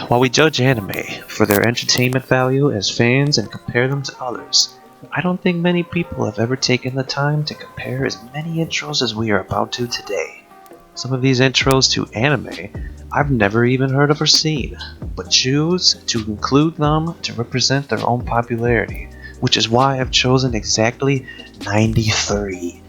While we judge anime for their entertainment value as fans and compare them to others, I don't think many people have ever taken the time to compare as many intros as we are about to today. Some of these intros to anime I've never even heard of or seen, but choose to include them to represent their own popularity, which is why I've chosen exactly 93.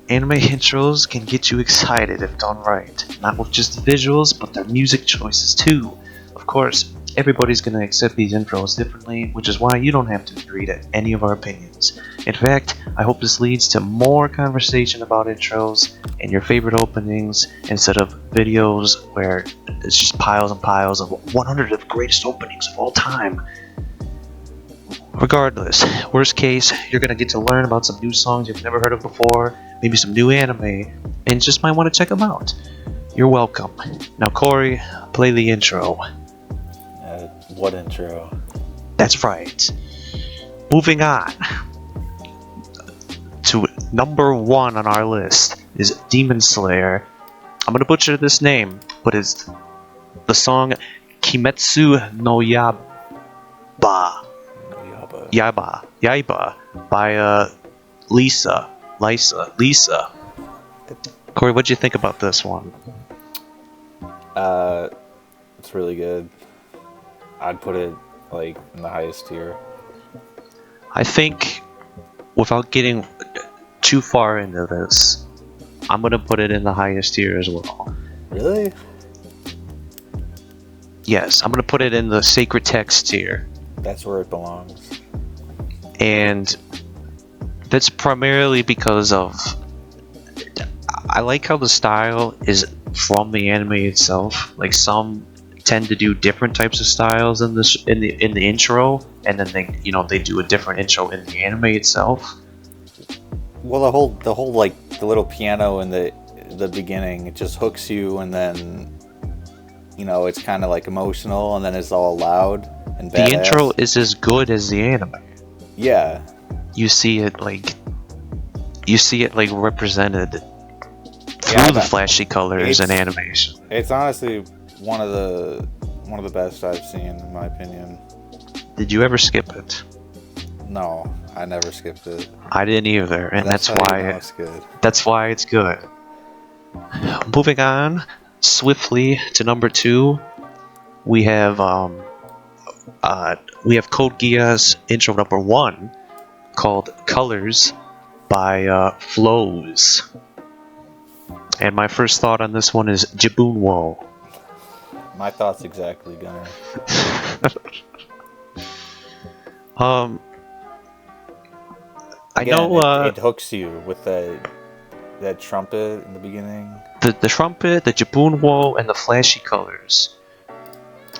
Anime intros can get you excited if done right, not with just the visuals, but their music choices too. Of course, everybody's gonna accept these intros differently, which is why you don't have to agree to any of our opinions. In fact, I hope this leads to more conversation about intros and your favorite openings instead of videos where it's just piles and piles of 100 of the greatest openings of all time. Regardless, worst case, you're gonna get to learn about some new songs you've never heard of before, maybe some new anime, and just might want to check them out. You're welcome. Now, Corey, play the intro. What intro? That's right. Moving on to number 1 on our list is Demon Slayer. I'm gonna butcher this name, but it's the song Kimetsu no Yaiba by Lisa. Corey, what'd you think about this one? It's really good. I'd put it like in the highest tier. I think, without getting too far into this, I'm gonna put it in the highest tier as well. Really? Yes, I'm gonna put it in the sacred text tier. That's where it belongs. And that's primarily because of I like how the style is from the anime itself. Like, some tend to do different types of styles in the intro, and then they do a different intro in the anime itself. Well, the whole like the little piano in the beginning, it just hooks you, and then it's kind of like emotional, and then it's all loud and badass. The intro is as good as the anime. Yeah. You see it like represented through the flashy colors and animation. It's honestly one of the best I've seen, in my opinion. Did you ever skip it? No, I never skipped it. I didn't either, and that's why it's good. That's why it's good. Moving on swiftly to number 2, we have Code Geass intro number 1 called Colors by Flows. And my first thought on this one is Jibunwo. My thoughts exactly, Gunnar. I know it hooks you with that trumpet in the beginning. The trumpet, the Jibunwo, and the flashy colors.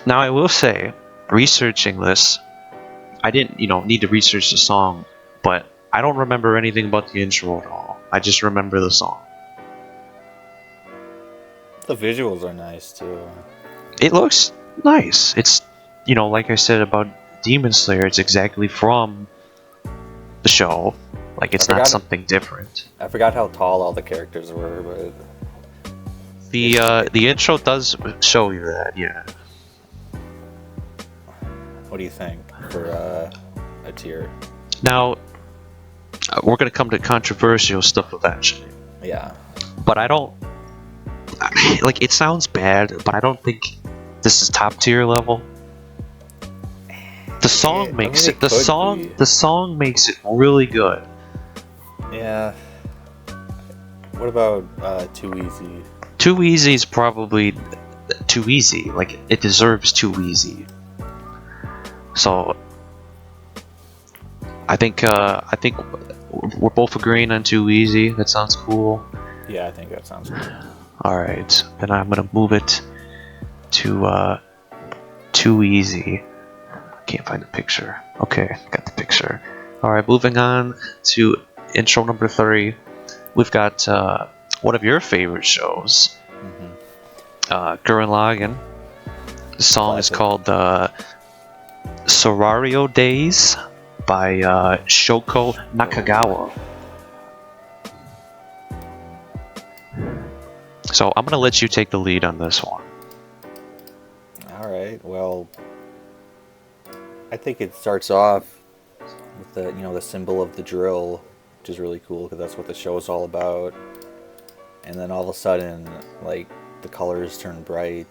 Now, I will say, researching this, I didn't need to research the song, but I don't remember anything about the intro at all. I just remember the song. The visuals are nice too. It looks nice. It's like I said about Demon Slayer, it's exactly from the show. Like, it's not something different. I forgot how tall all the characters were, but the intro does show you that, yeah. What do you think for a tier? Now, we're gonna come to controversial stuff eventually. Yeah. But I don't like. It sounds bad, but I don't think this is top tier level. The song makes it. The song makes it really good. Yeah. What about Too Easy? Too Easy is probably too easy. Like, it deserves Too Easy. So I think we're both agreeing on Too Easy. That sounds cool. Yeah, I think that sounds good. Alright, then I'm gonna move it to Too Easy. Can't find the picture. Okay, got the picture. Alright, moving on to intro number 3. We've got one of your favorite shows, Gurren Lagann. The song is called Sorario Days by Shoko Nakagawa. So I'm gonna let you take the lead on this one. Alright. right. Well, I think it starts off with the symbol of the drill, which is really cool because that's what the show is all about. And then all of a sudden, like, the colors turn bright,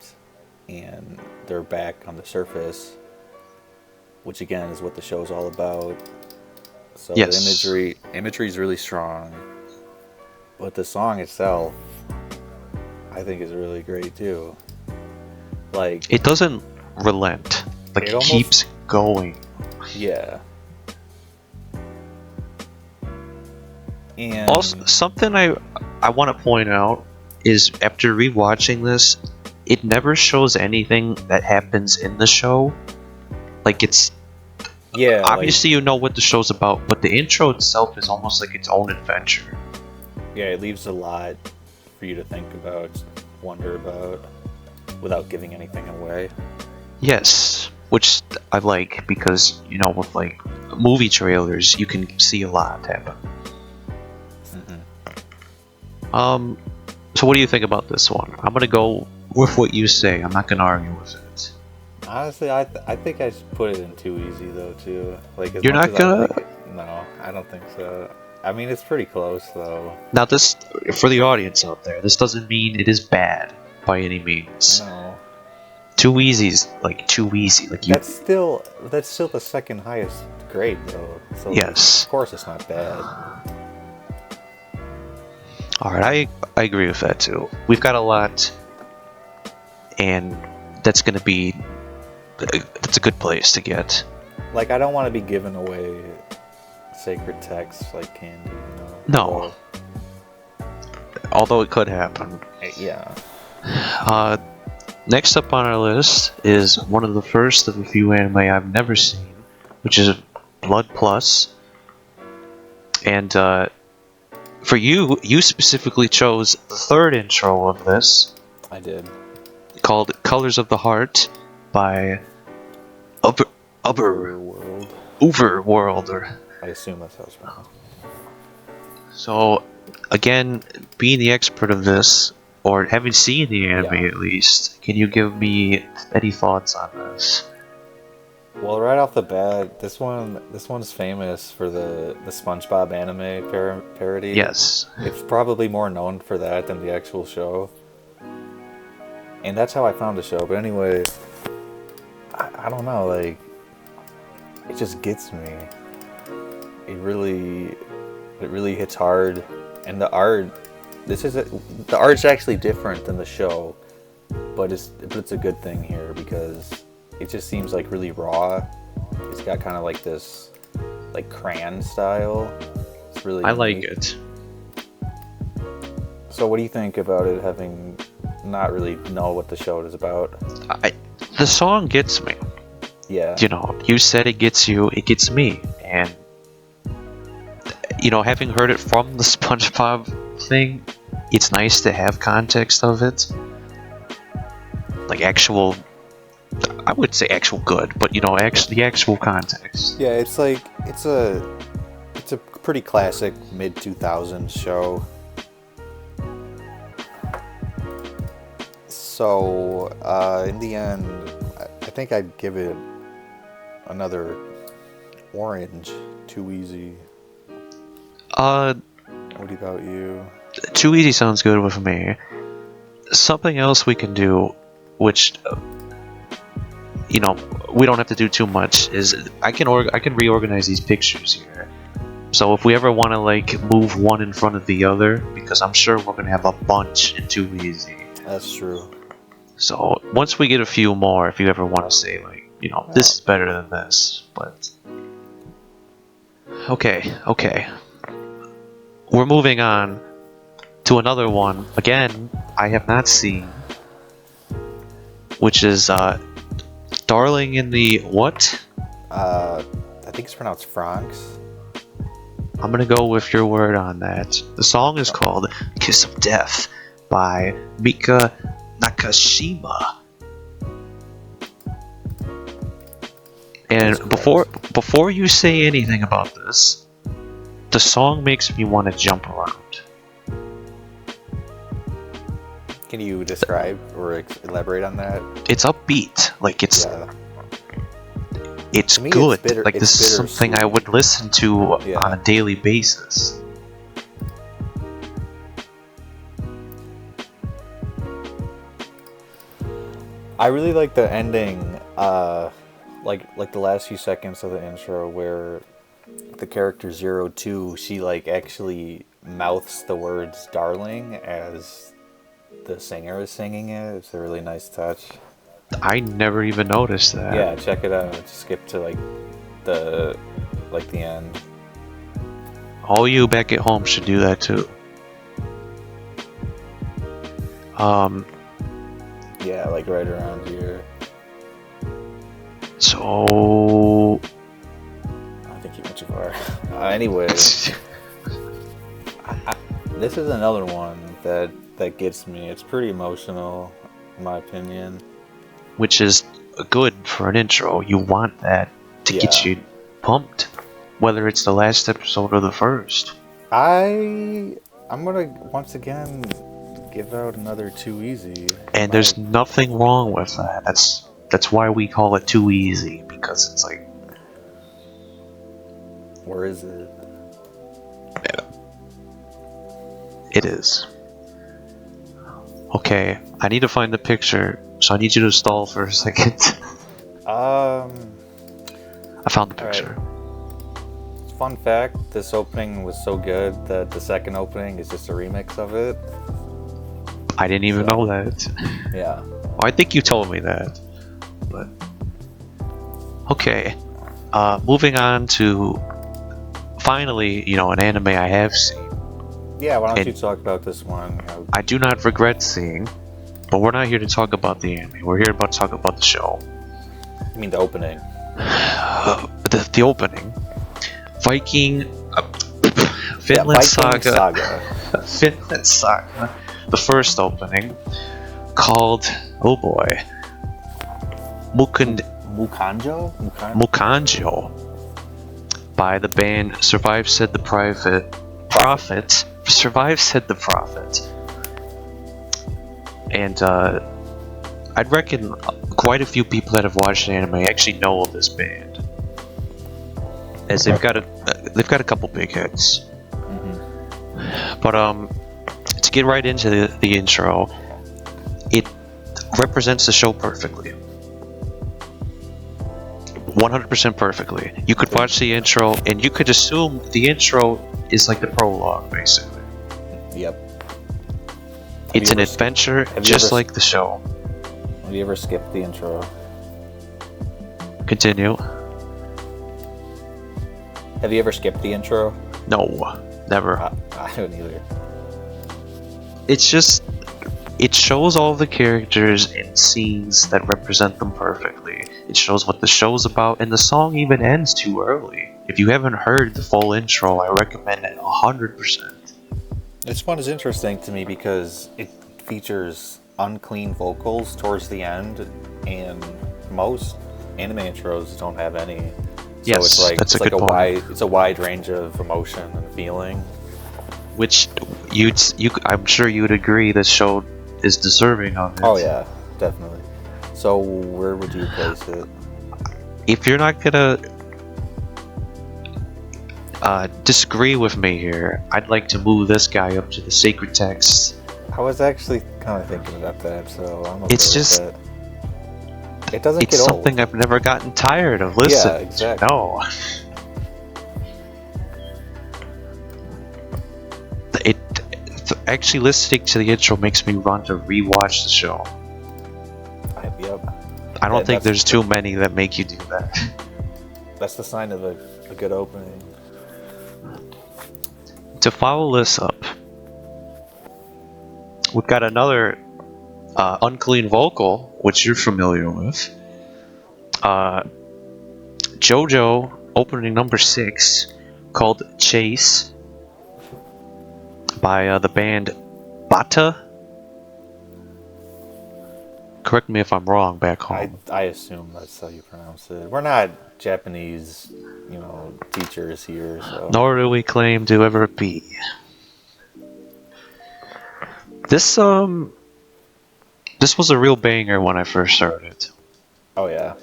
and they're back on the surface, which again is what the show is all about. So Yes. the imagery is really strong, but the song itself, I think, is really great too. Like, It doesn't relent. Like, it it almost, keeps going. yeah. And Also, something I want to point out is after rewatching this, it never shows anything that happens in the show. Like, it's yeah, obviously you know what the show's about, but the intro itself is almost like its own adventure. yeah, it leaves a lot for you to think about, wonder about, without giving anything away. Yes, which I like because, with like movie trailers, you can see a lot happen. So what do you think about this one? I'm gonna go with what you say. I'm not gonna argue with it. Honestly, I think I just put it in too easy though too. Like, as You're much not as gonna. no, I don't think so. I mean, it's pretty close though. Now, this, for the audience out there, this doesn't mean it is bad by any means. No, Too easy's like too easy. Like, you. that's still the second highest grade though. So Yes. of course it's not bad. All right, I agree with that too. We've got a lot, and that's gonna be. That's a good place to get. Like, I don't want to be giving away sacred texts like candy, you know. No. Although it could happen. Yeah. Next up on our list is one of the first of a few anime I've never seen, which is Blood Plus. And for you specifically chose the third intro of this. I did. Called Colors of the Heart by World. Overworld. I assume that's how it's pronounced. So, again, being the expert of this, or having seen the anime Yeah. at least, can you give me any thoughts on this? Well, right off the bat, this one's famous for the SpongeBob anime parody. Yes. It's probably more known for that than the actual show. And that's how I found the show. But anyway, I don't know, like, it just gets me. It really hits hard. And the art, the art's actually different than the show, but it's a good thing here because it just seems like really raw. It's got kind of like this, like, crayon style. It's really I like unique. it. So what do you think about it, having not really know what the show is about? The song gets me. Yeah. You said it gets you, it gets me. And, having heard it from the SpongeBob thing, it's nice to have context of it. Like, actual, I would say actual good, but, the actual context. Yeah, it's like, it's a pretty classic mid-2000s show. So, in the end, I think I'd give it another orange. Too easy. What about you? Too easy sounds good with me. Something else we can do, which, we don't have to do too much, is I can reorganize these pictures here. So if we ever want to, like, move one in front of the other, because I'm sure we're gonna have a bunch in Too Easy. That's true. So once we get a few more, if you ever want to say, like, this is better than this, but okay. We're moving on to another one. Again, I have not seen, which is Darling in the what? I think it's pronounced Franks. I'm gonna go with your word on that. The song is called Kiss of Death by Mika Nakashima. And before you say anything about this, the song makes me want to jump around. Can you describe or elaborate on that? It's upbeat. Like it's Yeah. it's To me, good. it's bitter. Like It's this is something I would listen to Yeah. on a daily basis. I really like the ending, like the last few seconds of the intro where the character 02, she like actually mouths the words "darling" as the singer is singing it. It's a really nice touch. I never even noticed that. Yeah, check it out. Skip to the the end. All you back at home should do that too. Yeah, like right around here. So I think you went too far. Anyway, this is another one that gets me. It's pretty emotional, in my opinion. which is good for an intro. You want that to get you pumped, whether it's the last episode or the first. I'm gonna once again give out another Too Easy. And there's nothing wrong with that. That's why we call it Too Easy, because it's like, where is it? it is. Okay, I need to find the picture, so I need you to stall for a second. I found the picture. Right. Fun fact, this opening was so good that the second opening is just a remix of it. I didn't even know that. Yeah. Well, I think you told me that. But okay. Moving on to finally, an anime I have seen. Yeah, why don't you talk about this one? I do not regret seeing, but we're not here to talk about the anime. We're here to talk about the show. You mean the opening? The opening. Viking Finland Saga. Finland Saga. The first opening, called, oh boy, Mukanjo? Mukanjo, by the band Survive Said the Prophet. Survive Said the Prophet. And I'd reckon quite a few people that have watched anime actually know of this band, as they've got a couple big hits. Mm-hmm. But to get right into the intro, it represents the show perfectly. 100% perfectly. You could watch the intro and you could assume the intro is like the prologue, basically. Yep. It's an adventure just like the show. Have you ever skipped the intro? Continue. Have you ever skipped the intro? No, never. I haven't either. It's just, it shows all the characters and scenes that represent them perfectly. It shows what the show's about, and the song even ends too early. If you haven't heard the full intro, I recommend it 100%. This one is interesting to me because it features unclean vocals towards the end, and most anime intros don't have any. So yes, that's a good point. It's a wide range of emotion and feeling. Which I'm sure you'd agree this show is deserving of it. Oh yeah, definitely. So where would you place it? If you're not gonna disagree with me here, I'd like to move this guy up to the sacred text. I was actually kind of thinking about that, so I'm okay it's just with that. It doesn't get old. It's something I've never gotten tired of listening. Yeah, exactly. No. Actually listening to the intro makes me want to rewatch the show. Yep. I don't think there's too many that make you do that. That's the sign of a good opening. To follow this up, we've got another unclean vocal, which you're familiar with. JoJo opening number 6, called Chase, by the band Bata. Correct me if I'm wrong back home. I assume that's how you pronounce it. We're not Japanese, teachers here, so. Nor do we claim to ever be. This This was a real banger when I first heard it. Oh yeah.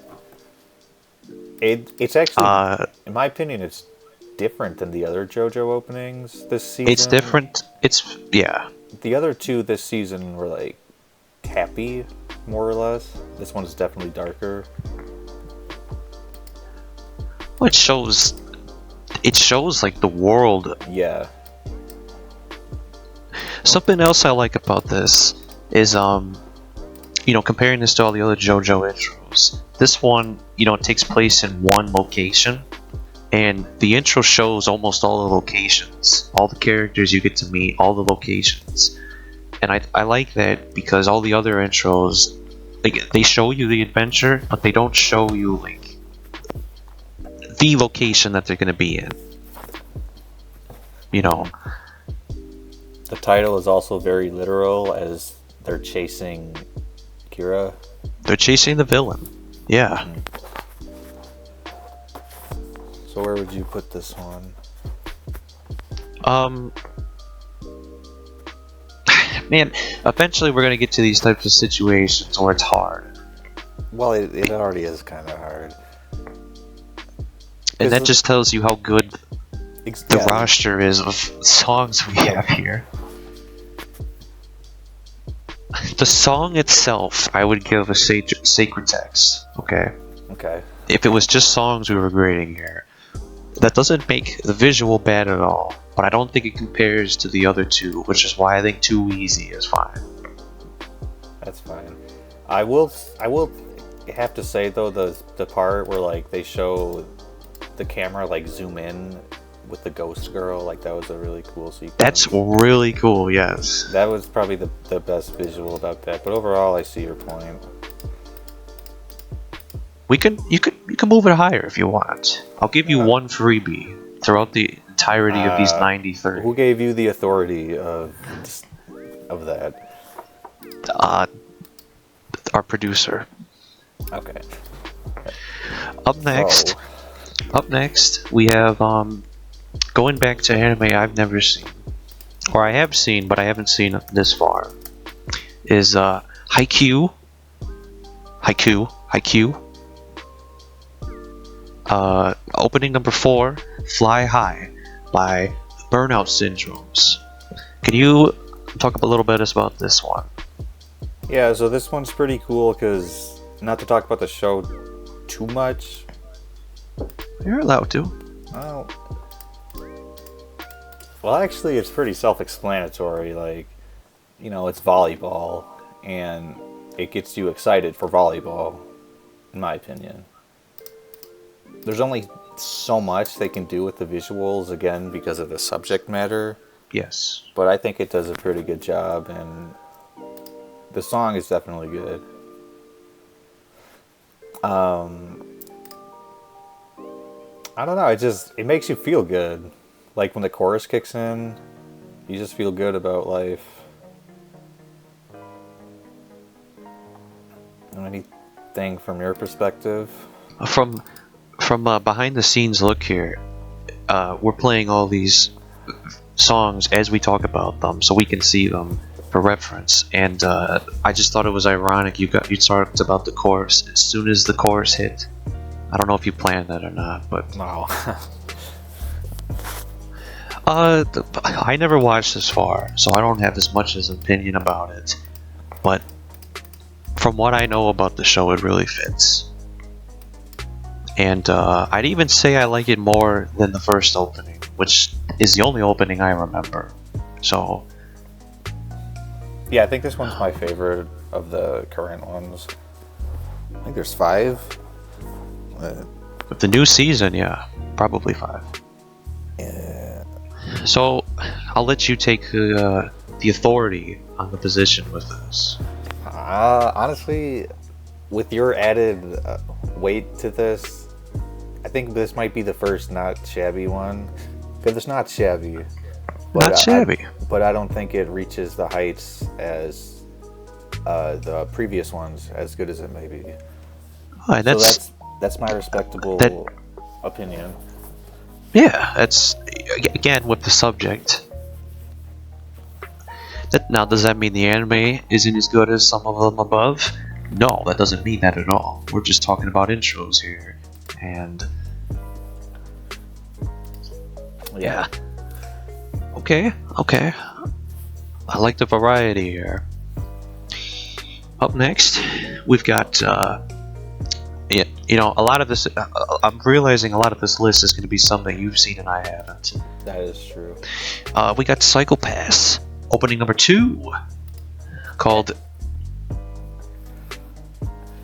It's actually, in my opinion, it's different than the other JoJo openings this season. It's different. Yeah. The other two this season were like happy, more or less. This one's definitely darker. Well, it shows like the world. Yeah. Something else I like about this is comparing this to all the other JoJo intros. This one, it takes place in one location, and the intro shows almost all the locations, all the characters you get to meet, all the locations. And I like that because all the other intros, like, they show you the adventure, but they don't show you like the location that they're gonna be in. The title is also very literal, as they're chasing Kira. They're chasing the villain. Yeah. So where would you put this one? Man, eventually we're gonna get to these types of situations where it's hard. Well, it already is kind of hard. And that just tells you how good the roster is of songs we have here. The song itself, I would give a sacred text. Okay. Okay. If it was just songs we were grading here, that doesn't make the visual bad at all. But I don't think it compares to the other two, which is why I think Too Easy is fine. That's fine. I will have to say though, the part where like they show the camera like zoom in with the ghost girl, like that was a really cool sequence. That's really cool, yes. That was probably the best visual about that. But overall, I see your point. You can move it higher if you want. I'll give you one freebie throughout the entirety of these 93. Who gave you the authority of that? Our producer. Okay. Up next, we have going back to anime I've never seen, or I have seen, but I haven't seen this far. Is Haikyuu. Opening number 4, Fly High by Burnout Syndromes. Can you talk a little bit about this one? Yeah, so this one's pretty cool because, not to talk about the show too much. You're allowed to. Well, actually, it's pretty self-explanatory. Like, it's volleyball, and it gets you excited for volleyball, in my opinion. There's only so much they can do with the visuals, again, because of the subject matter. Yes. But I think it does a pretty good job, and the song is definitely good. I don't know, it makes you feel good. Like when the chorus kicks in, you just feel good about life. Anything from your perspective? From behind the scenes look here, we're playing all these songs as we talk about them, so we can see them for reference. And I just thought it was ironic you talked about the chorus as soon as the chorus hit. I don't know if you planned that or not, but No. I never watched this far, so I don't have as much as an opinion about it. But from what I know about the show, it really fits. And I'd even say I like it more than the first opening, which is the only opening I remember. So Yeah, I think this one's my favorite of the current ones. I think there's 5. with the new season, yeah, probably 5. Yeah. So I'll let you take the authority on the position with this. Honestly, with your added weight to this, I think this might be the first not shabby one. Because it's not shabby. Not shabby. But I don't think it reaches the heights as the previous ones, as good as it may be. Oh, and that's my respectable opinion. Yeah, that's again with the subject. Now, does that mean the anime isn't as good as some of them above? No, that doesn't mean that at all. We're just talking about intros here. And yeah. Okay. I like the variety here. Up next, we've got, yeah, you know, a lot of this, I'm realizing a lot of this list is going to be something you've seen and I haven't. That is true. We got Psycho Pass, opening number 2, called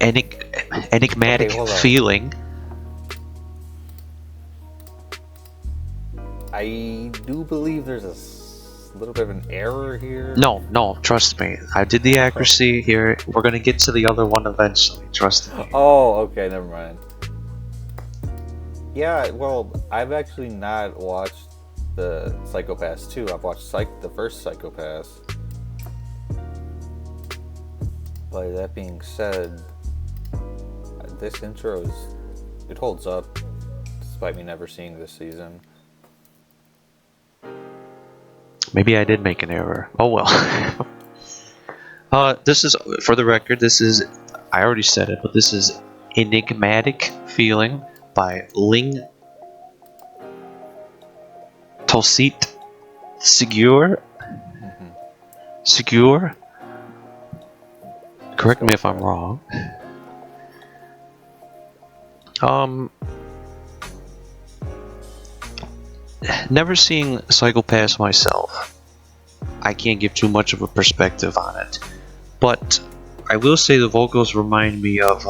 Enigmatic Feeling. I do believe there's a little bit of an error here. No, trust me. I did the accuracy here. We're gonna get to the other one eventually. Trust me. Oh, okay, never mind. Yeah, well, I've actually not watched the Psycho Pass 2. I've watched the first Psycho Pass. By that being said, this intro it holds up, despite me never seeing this season. Maybe I did make an error. Oh well. This is, for the record, I already said it, but this is Enigmatic Feeling by Ling Tosit Segure. Segure? Correct me if I'm wrong. Never seeing Psycho Pass myself, I can't give too much of a perspective on it, but I will say the vocals remind me of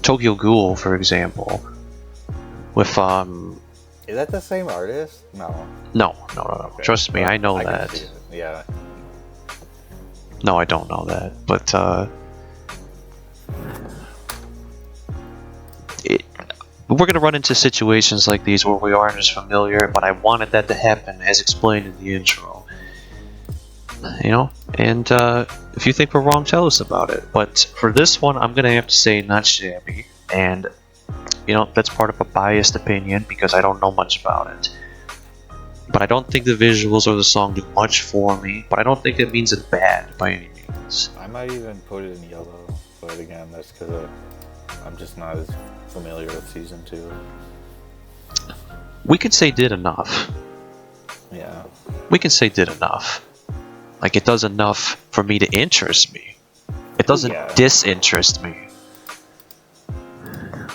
Tokyo Ghoul, for example. With Is that the same artist? No. No. Okay. Trust me, I know I that. Yeah. No, I don't know that, but we're going to run into situations like these where we aren't as familiar, but I wanted that to happen as explained in the intro. You know? And if you think we're wrong, tell us about it. But for this one, I'm going to have to say not shabby. And, you know, that's part of a biased opinion because I don't know much about it. But I don't think the visuals or the song do much for me. But I don't think it means it's bad by any means. I might even put it in yellow. But again, that's because I'm just not as familiar with season 2. We can say did enough. Yeah. We can say did enough. Like, it does enough for me to interest me. It doesn't disinterest me.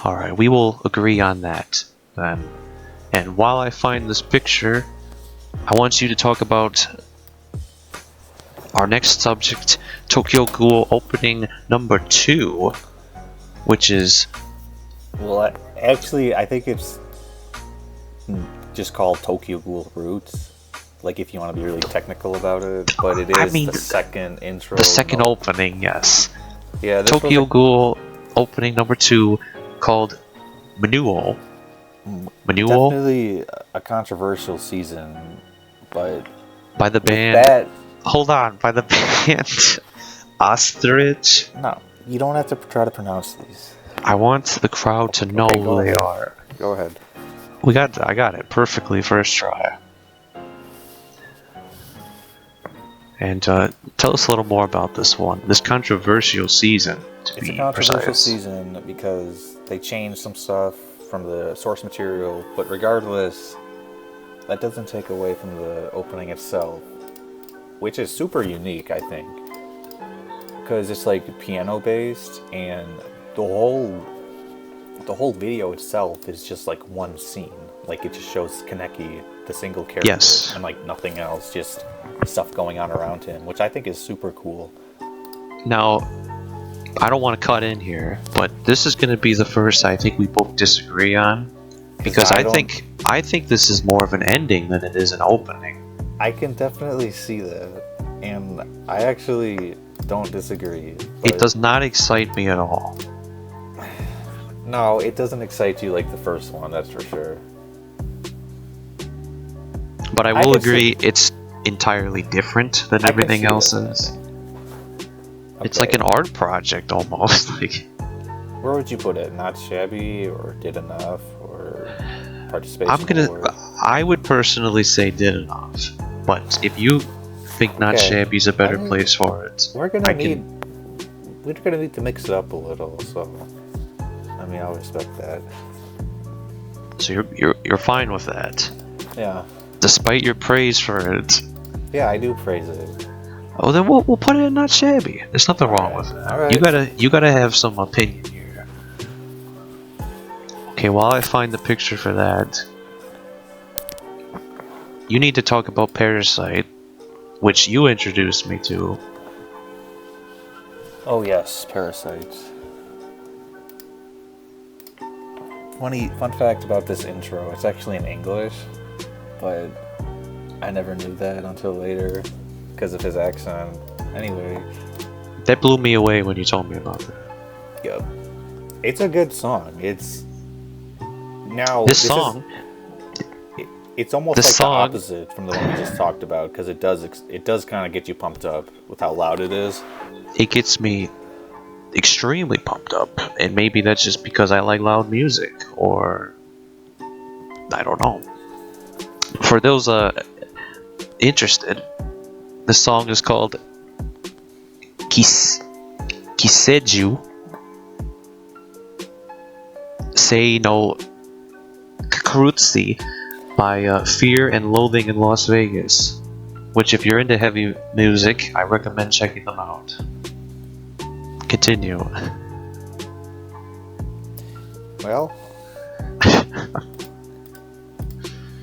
Alright, we will agree on that then. And while I find this picture, I want you to talk about our next subject, Tokyo Ghoul opening number 2, which is... Well, actually, I think it's just called Tokyo Ghoul Roots. Like, if you want to be really technical about it, but it is the second intro. The second opening, yes. Yeah, Tokyo Ghoul opening number 2, called Manual. Definitely a controversial season, but by the band. Hold on, by the band Ostrich. No, you don't have to try to pronounce these. I want the crowd to know who they are. Go ahead. I got it perfectly first try. And tell us a little more about this one, this controversial season. It's a controversial season because they changed some stuff from the source material, but regardless, that doesn't take away from the opening itself, which is super unique, I think, because it's like piano based, and the whole video itself is just like one scene. Like, it just shows Kaneki, the single character, and like nothing else, just stuff going on around him, which I think is super cool. Now, I don't want to cut in here, but this is going to be the first I think we both disagree on, because I think this is more of an ending than it is an opening. I can definitely see that, and I actually don't disagree. It does not excite me at all. No, it doesn't excite you like the first one, that's for sure. But I will agree, it's entirely different than everything else is. It's like an art project almost. Like, where would you put it? Not shabby, or did enough, or participation? I would personally say did enough. But if think Not Okay. Shabby's a better place for it. We're I gonna can- need to mix it up a little. So, I mean, I'll respect that. So you're fine with that, Yeah, despite your praise for it. yeah, I do praise it. Oh, then we'll put it in Not Shabby. There's nothing wrong Alright, with it. alright. You gotta have some opinion here. Okay, while I find the picture for that, you need to talk about Parasite, which you introduced me to. Oh yes, Parasites. Fun fact about this intro, it's actually in English, but I never knew that until later because of his accent. Anyway, That blew me away when you told me about that. yep. It's a good song. It's now This song, it's almost this like song- the opposite from the one we just talked about because it does kind of get you pumped up with how loud it is. it gets me extremely pumped up, and maybe that's just because I like loud music, or I don't know. For those interested, the song is called Kiseju Sei no Kakurutsu by Fear and Loathing in Las Vegas, which if you're into heavy music, I recommend checking them out. Continue. Well,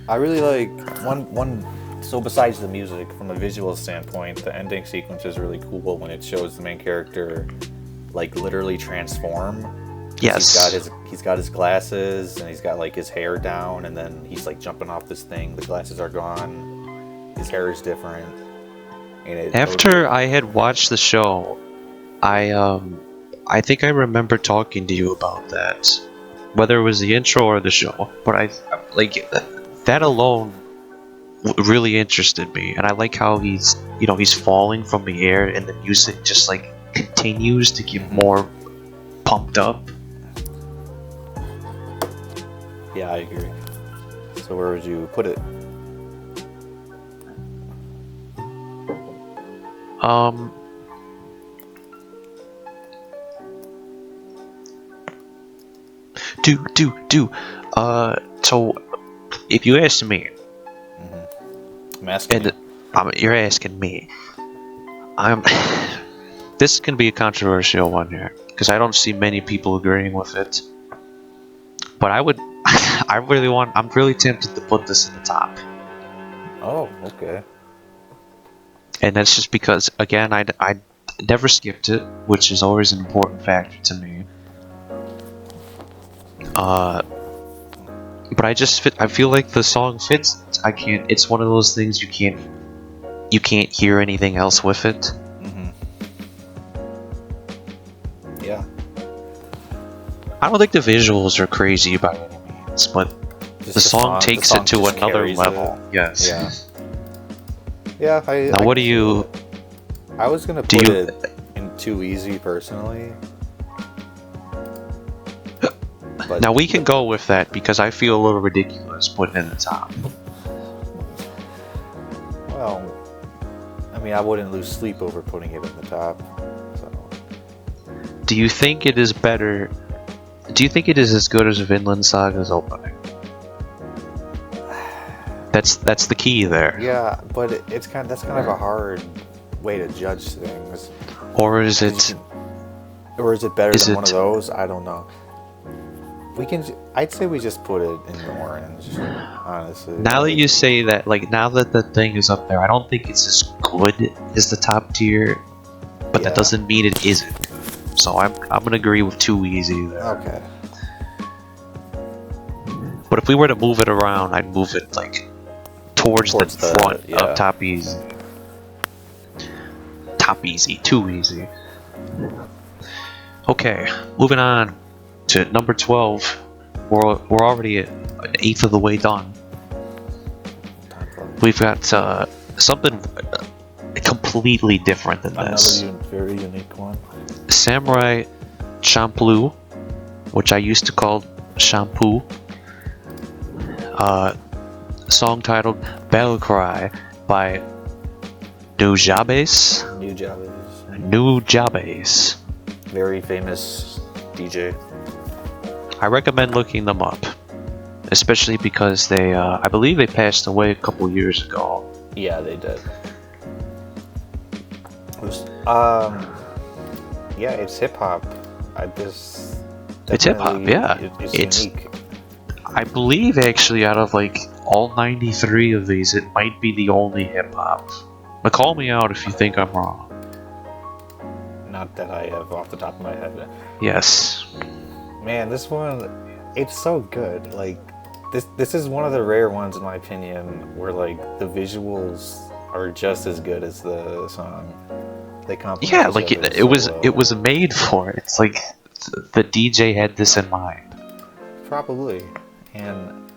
I really like one. So besides the music, from a visual standpoint, the ending sequence is really cool when it shows the main character like literally transform. Yes. He's got his glasses and he's got like his hair down, and then he's like jumping off this thing. The glasses are gone. His hair is different. And After I had watched the show, I think I remember talking to you about that, whether it was the intro or the show. But I like that alone really interested me, and I like how he's falling from the air, and the music just like continues to get more pumped up. Yeah, I agree. So where would you put it? So if you ask me, I'm asking you. you're asking me, this can be a controversial one here because I don't see many people agreeing with it. But I'm really tempted to put this in the top. Oh, okay. And that's just because, again, I never skipped it, which is always an important factor to me. But I feel like the song fits it. It's one of those things you can't hear anything else with it. Yeah. I don't think the visuals are crazy by any means, but Just the song takes it to just another carries it. level. Yes. Yeah. Yeah. Now, what do you? I was gonna Do put you- it in Too Easy personally. But Now we can go with that because I feel a little ridiculous putting it in the top. well, I mean, I wouldn't lose sleep over putting it in the top. So Do you think it is better? Do you think it is as good as Vinland Saga's opening? That's the key there. yeah, but that's kind of a hard way to judge things. Or is it? Or is it better Is than one it- of those? I don't know. I'd say we just put it in the orange, honestly. Now that you say that, like now that the thing is up there, I don't think it's as good as the top tier, but Yeah. that doesn't mean it isn't. So I'm gonna agree with Too Easy there. Okay. But if we were to move it around, I'd move it like towards the front yeah. of Top Easy. Top Easy, Too Easy. Okay, moving on to number 12. We're already an eighth of the way done. We've got something completely different than this. Another very unique one. Samurai Champloo, which I used to call Shampoo. Song titled Battle Cry by Nujabes. Nujabes. Nujabes. Very famous DJ. I recommend looking them up, especially because they, I believe they passed away a couple years ago. Yeah, they did. Yeah, it's hip hop. It's hip hop, yeah. It's unique. I believe actually out of like all 93 of these, it might be the only hip hop. But call me out if you think I'm wrong. Not that I have off the top of my head. Yes. Man, this one, it's so good. Like, this is one of the rare ones, in my opinion, where like the visuals are just as good as the song. They complement. Yeah, like it was made for it. It's like the DJ had this in mind. Probably, and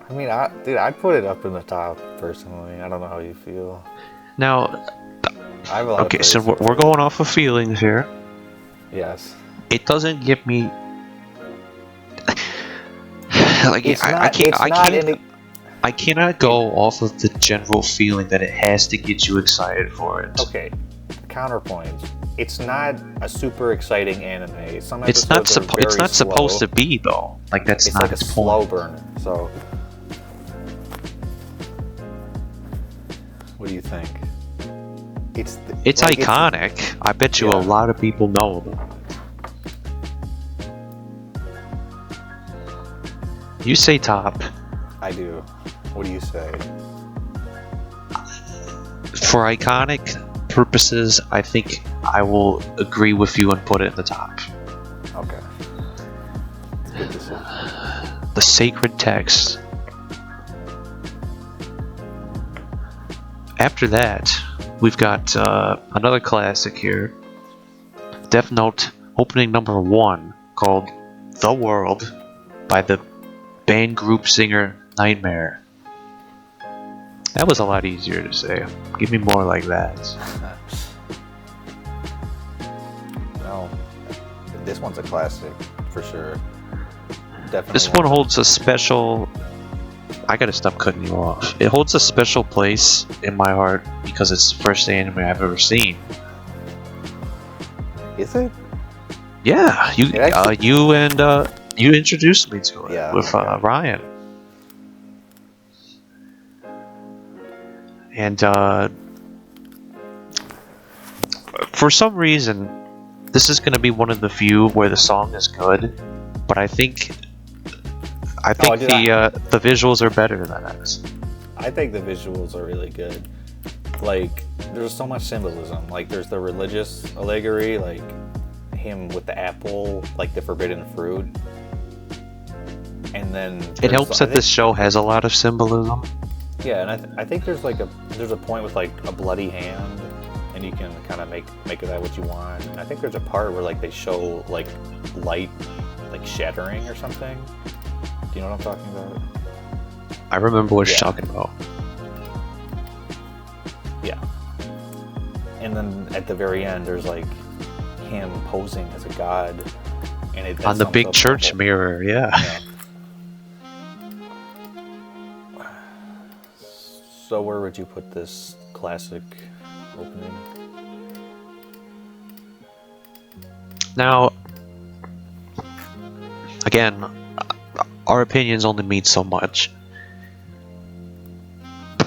I mean, I'd put it up in the top personally. I don't know how you feel. Now, I have a lot okay, of so we're going off of feelings here. Yes. It doesn't give me like I cannot go off of the general feeling that it has to get you excited for it. Okay, counterpoint. It's not a super exciting anime. Some it's not episodes are it's not slow. supposed to be though. Like that's It's not like a its slow point. burner. So, what do you think? It's like, iconic. I bet you a lot of people know about it. You say top. I do. What do you say? For iconic purposes, I think I will agree with you and put it in the top. Okay. Good decision. The sacred text. After that, we've got another classic here. Death Note opening number 1 called The World by the band group singer Nightmare. That was a lot easier to say. Give me more like that. No, this one's a classic for sure. Definitely. This one holds a special... I gotta stop cutting you off. It holds a special place in my heart because it's the first anime I've ever seen. Is it? Yeah, you introduced me to it with Ryan. And for some reason, this is going to be one of the few where the song is good, but I think the visuals are better than it. I think the visuals are really good. Like, there's so much symbolism. Like, there's the religious allegory, like him with the apple, like the forbidden fruit. And then it helps that this show has a lot of symbolism. Yeah, and I think there's a point with like a bloody hand, and you can kind of make of that what you want. And I think there's a part where like they show like light like shattering or something. Do you know what I'm talking about? I remember what you're talking about. Yeah. And then at the very end, there's like him posing as a god, and on the big church mirror. Yeah. So where would you put this classic opening? Now, again, our opinions only mean so much.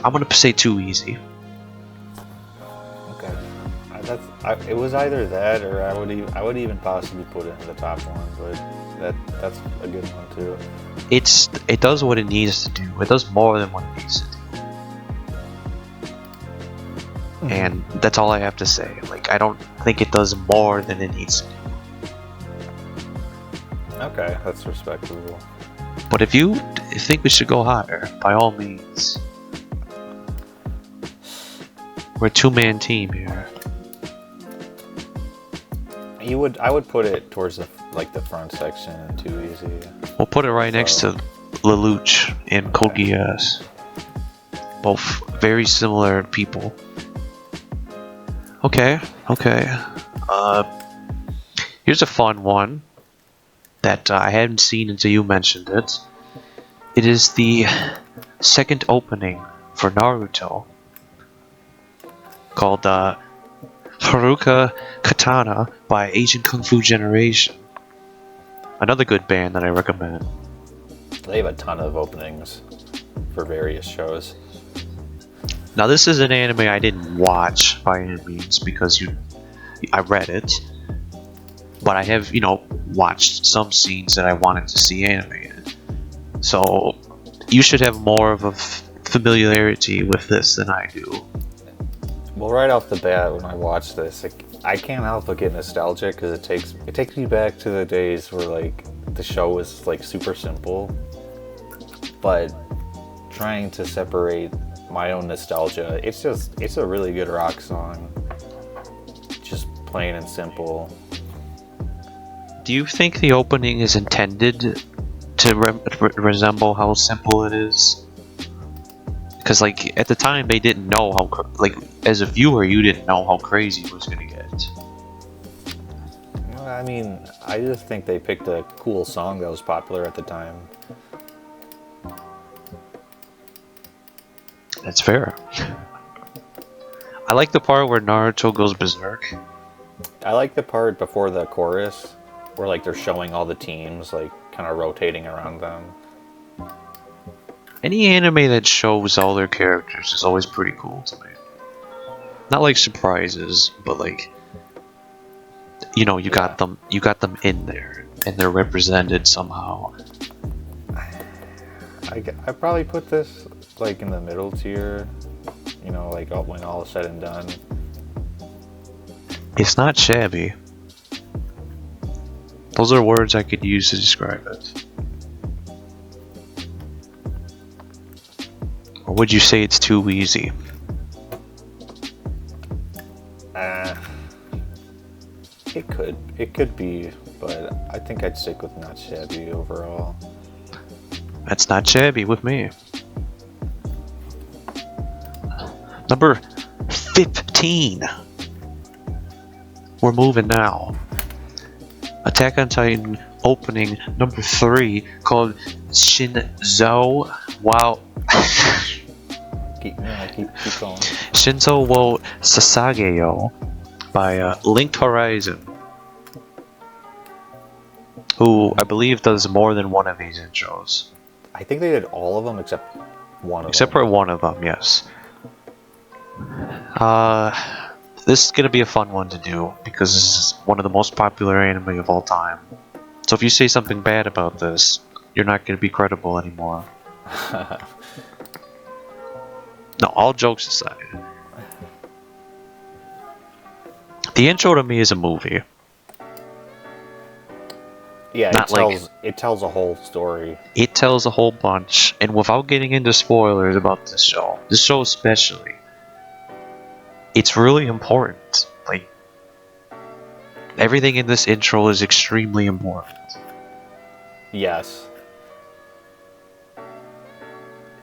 I'm gonna say too easy. Okay, it was either that or I would even possibly put it in the top one, but that's a good one too. It does what it needs to do. It does more than what it needs to do. And that's all I have to say. Like, I don't think it does more than it needs to do. Okay, that's respectable. But if you think we should go higher, by all means. We're a two-man team here. I would put it towards the front section. Too easy. We'll put it right next to Lelouch and Code Geass. Both very similar people. Okay. Here's a fun one that I hadn't seen until you mentioned it. It is the second opening for Naruto called Haruka Katana by Asian Kung Fu Generation. Another good band that I recommend. They have a ton of openings for various shows. Now this is an anime I didn't watch by any means because I read it, but I have, watched some scenes that I wanted to see animated. So you should have more of a familiarity with this than I do. Well, right off the bat, when I watch this, I can't help but get nostalgic because it takes me back to the days where like the show was like super simple, but trying to separate my own nostalgia, it's a really good rock song, just plain and simple. Do you think the opening is intended to resemble how simple it is? Because like at the time they didn't know how as a viewer you didn't know how crazy it was gonna get. I mean, I just think they picked a cool song that was popular at the time. That's fair. I like the part where Naruto goes berserk. I like the part before the chorus where like they're showing all the teams like kind of rotating around them. Any anime that shows all their characters is always pretty cool to me. Not like surprises, but like you got them in there and they're represented somehow. I probably put this like in the middle tier, like when all is said and done. It's not shabby. Those are words I could use to describe it. Or would you say it's too easy? It could be, but I think I'd stick with not shabby overall. That's not shabby with me. Number 15. We're moving now. Attack on Titan opening number 3 called Shinzo. Wow. Keep going. Shinzo wo Sasageyo by Linked Horizon, who I believe does more than one of these intros. I think they did all of them except one of them. Except for one of them, yes. This is gonna be a fun one to do because this is one of the most popular anime of all time. So if you say something bad about this, you're not gonna be credible anymore. No, all jokes aside. The intro to me is a movie. Yeah, it tells a whole story. It tells a whole bunch, and without getting into spoilers about this show especially, it's really important. Like, everything in this intro is extremely important. Yes.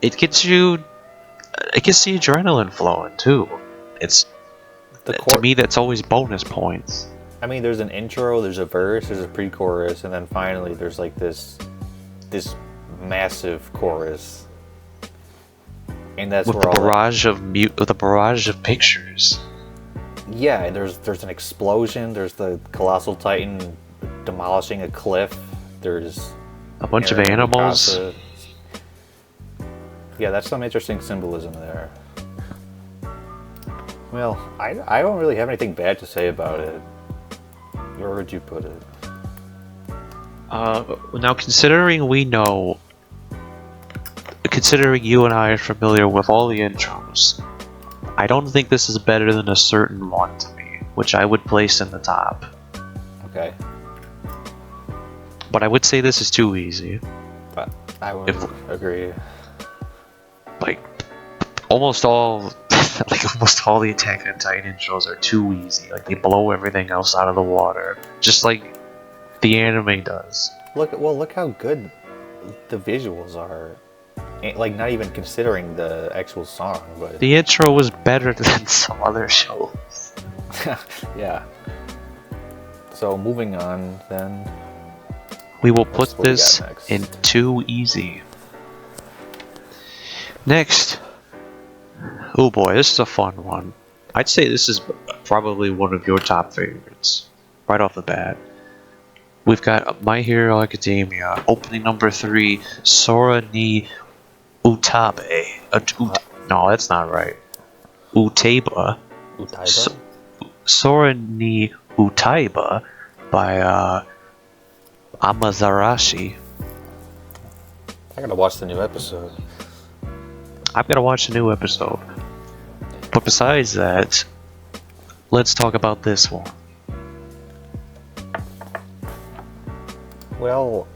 It gets the adrenaline flowing too. To me, that's always bonus points. I mean, there's an intro, there's a verse, there's a pre-chorus, and then finally there's like this massive chorus, and that's with where the barrage of pictures. Yeah, and there's an explosion. There's the colossal titan demolishing a cliff. There's a bunch of animals. Yeah, that's some interesting symbolism there. Well, I don't really have anything bad to say about it. Where would you put it? Now, considering you and I are familiar with all the intros, I don't think this is better than a certain one to me, which I would place in the top. Okay. But I would say this is too easy. But I would agree. Like, almost all the Attack on Titan intros are too easy. Like, they blow everything else out of the water, just like the anime does. Look how good the visuals are. Like, not even considering the actual song, but the intro was better than some other shows. Yeah. So moving on, then. We will put this in too easy. Next, Oh boy, this is a fun one. I'd say this is probably one of your top favorites, right off the bat. We've got My Hero Academia, opening number 3, Sora ni Utabe. No, that's not right. Utaba. Utaiba? Sora ni Utaiba by Amazarashi. I gotta watch the new episode. I've got to watch the new episode. But besides that, let's talk about this one. Well,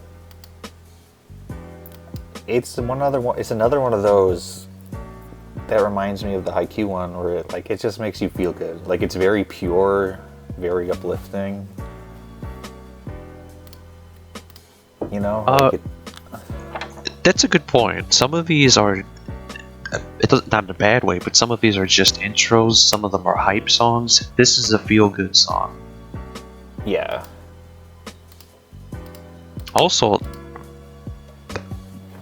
it's another one of those that reminds me of the Haikyuu one, where it just makes you feel good. Like, it's very pure, very uplifting. You know? That's a good point. Some of these are, not in a bad way, but some of these are just intros. Some of them are hype songs. This is a feel-good song. Yeah. Also,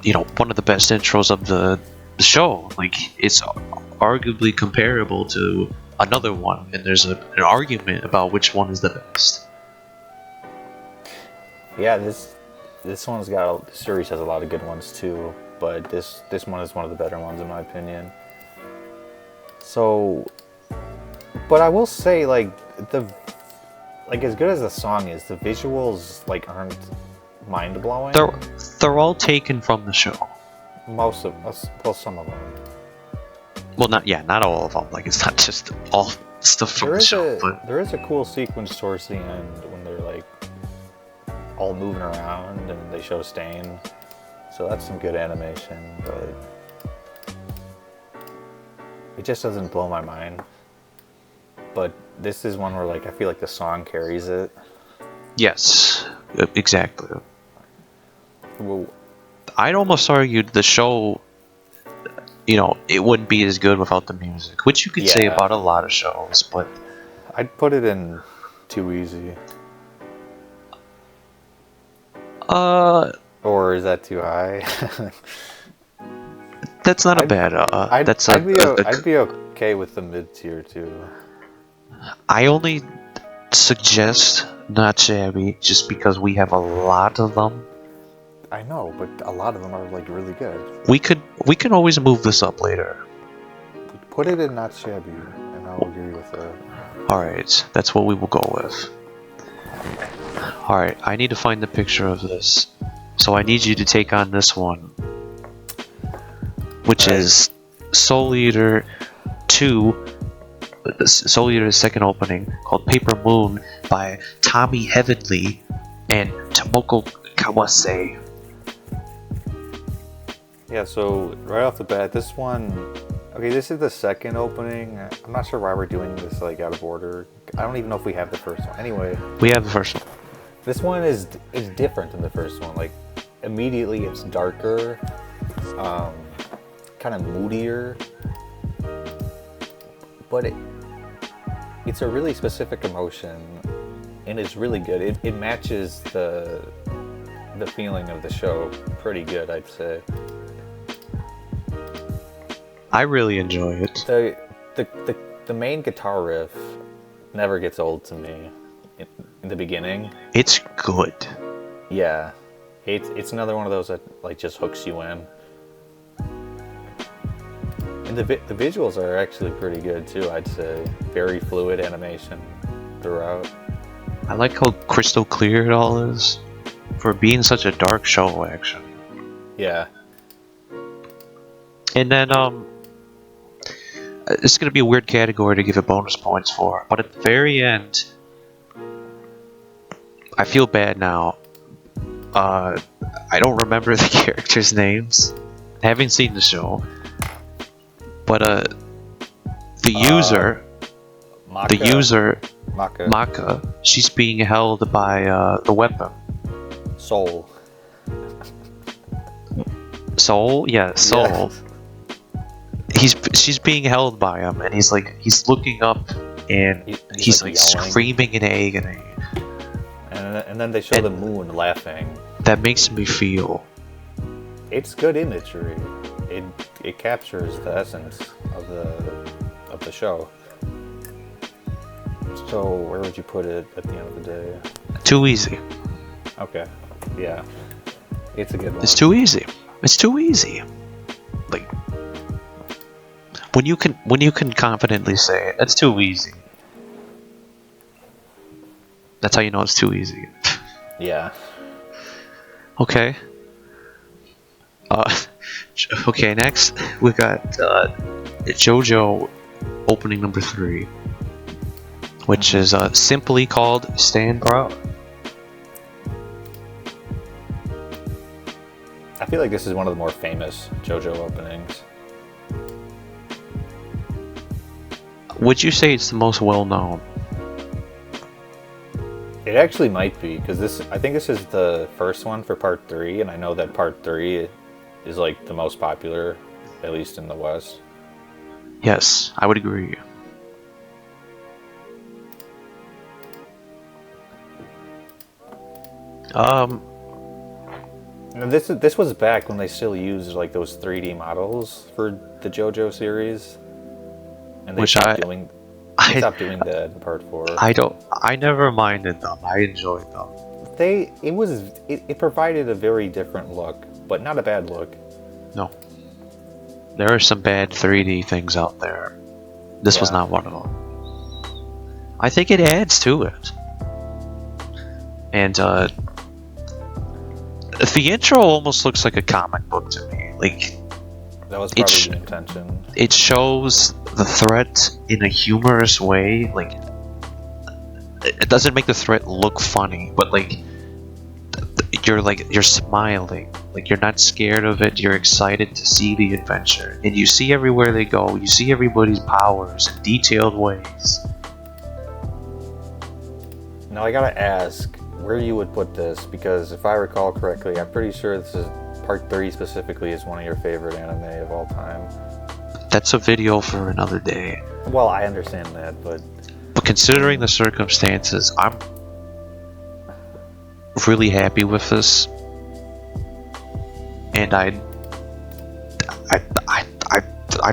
one of the best intros of the show. Like, it's arguably comparable to another one, and there's an argument about which one is the best. Yeah, this series has a lot of good ones too, but this one is one of the better ones in my opinion. So, but I will say, as good as the song is, the visuals aren't mind blowing. They're all taken from the show. Some of them. Well, not all of them. Like, it's not just all stuff from the show. But there is a cool sequence towards the end when they're all moving around and they show Stain. So that's some good animation, but it just doesn't blow my mind. But this is one where I feel like the song carries it. Yes, exactly. Well, I'd almost argued the show, it wouldn't be as good without the music, which you could say about a lot of shows, but I'd put it in too easy. Or is that too high? That's not a bad. I'd be okay with the mid tier too. I only suggest Not Shabby just because we have a lot of them. I know, but a lot of them are really good. We can always move this up later. Put it in Not Shabby, and I'll agree with that. All right, that's what we will go with. All right, I need to find the picture of this, so I need you to take on this one, which is Soul Eater 2. Soul Eater's second opening, called Paper Moon by Tommy Heavenly and Tomoko Kawase. Yeah, so right off the bat, this is the second opening. I'm not sure why we're doing this out of order. I don't even know if we have the first one. Anyway, we have the first one. This one is different than the first one. Immediately it's darker, kind of moodier, but it's a really specific emotion, and it's really good. It matches the feeling of the show pretty good, I'd say. I really enjoy it. The main guitar riff never gets old to me. In the beginning, it's good. Yeah, it's another one of those that just hooks you in. And the visuals are actually pretty good too, I'd say. Very fluid animation throughout. I like how crystal clear it all is for being such a dark show, actually. Yeah. And then it's gonna be a weird category to give it bonus points for, but at the very end, I feel bad now. I don't remember the characters' names. I haven't seen the show. But the user, Maka, she's being held by the weapon. Soul. Soul? Yeah, Soul. Yes. She's being held by him, and he's looking up, and he's screaming in agony. And then they show the moon laughing. That makes me feel. It's good imagery. It captures the essence of the show. So where would you put it at the end of the day? Too easy. Okay, yeah, it's a good one. It's too easy. It's too easy. Like when you can confidently say it's too easy. That's how you know it's too easy. Yeah. Okay. Okay. Next, we got JoJo opening number 3, which is simply called "Stand Proud." I feel like this is one of the more famous JoJo openings. Would you say it's the most well-known? It actually might be, because I think this is the first one for part 3, and I know that part 3 is like the most popular, at least in the West. Yes, I would agree. And this was back when they still used like those 3D models for the JoJo series, and they stopped doing that in part 4. I never minded them. I enjoyed them. It provided a very different look, but not a bad look. No. There are some bad 3D things out there. This was not one of them. I think it adds to it. And the intro almost looks like a comic book to me. Like that was probably the intention. It shows the threat in a humorous way. Like it doesn't make the threat look funny, but like you're smiling. Like you're not scared of it. You're excited to see the adventure, and you see everywhere they go. You see everybody's powers in detailed ways. Now I gotta ask where you would put this, because if I recall correctly, I'm pretty sure this is part 3 specifically is one of your favorite anime of all time. That's a video for another day. Well, I understand that, but considering the circumstances, I'm really happy with this, and I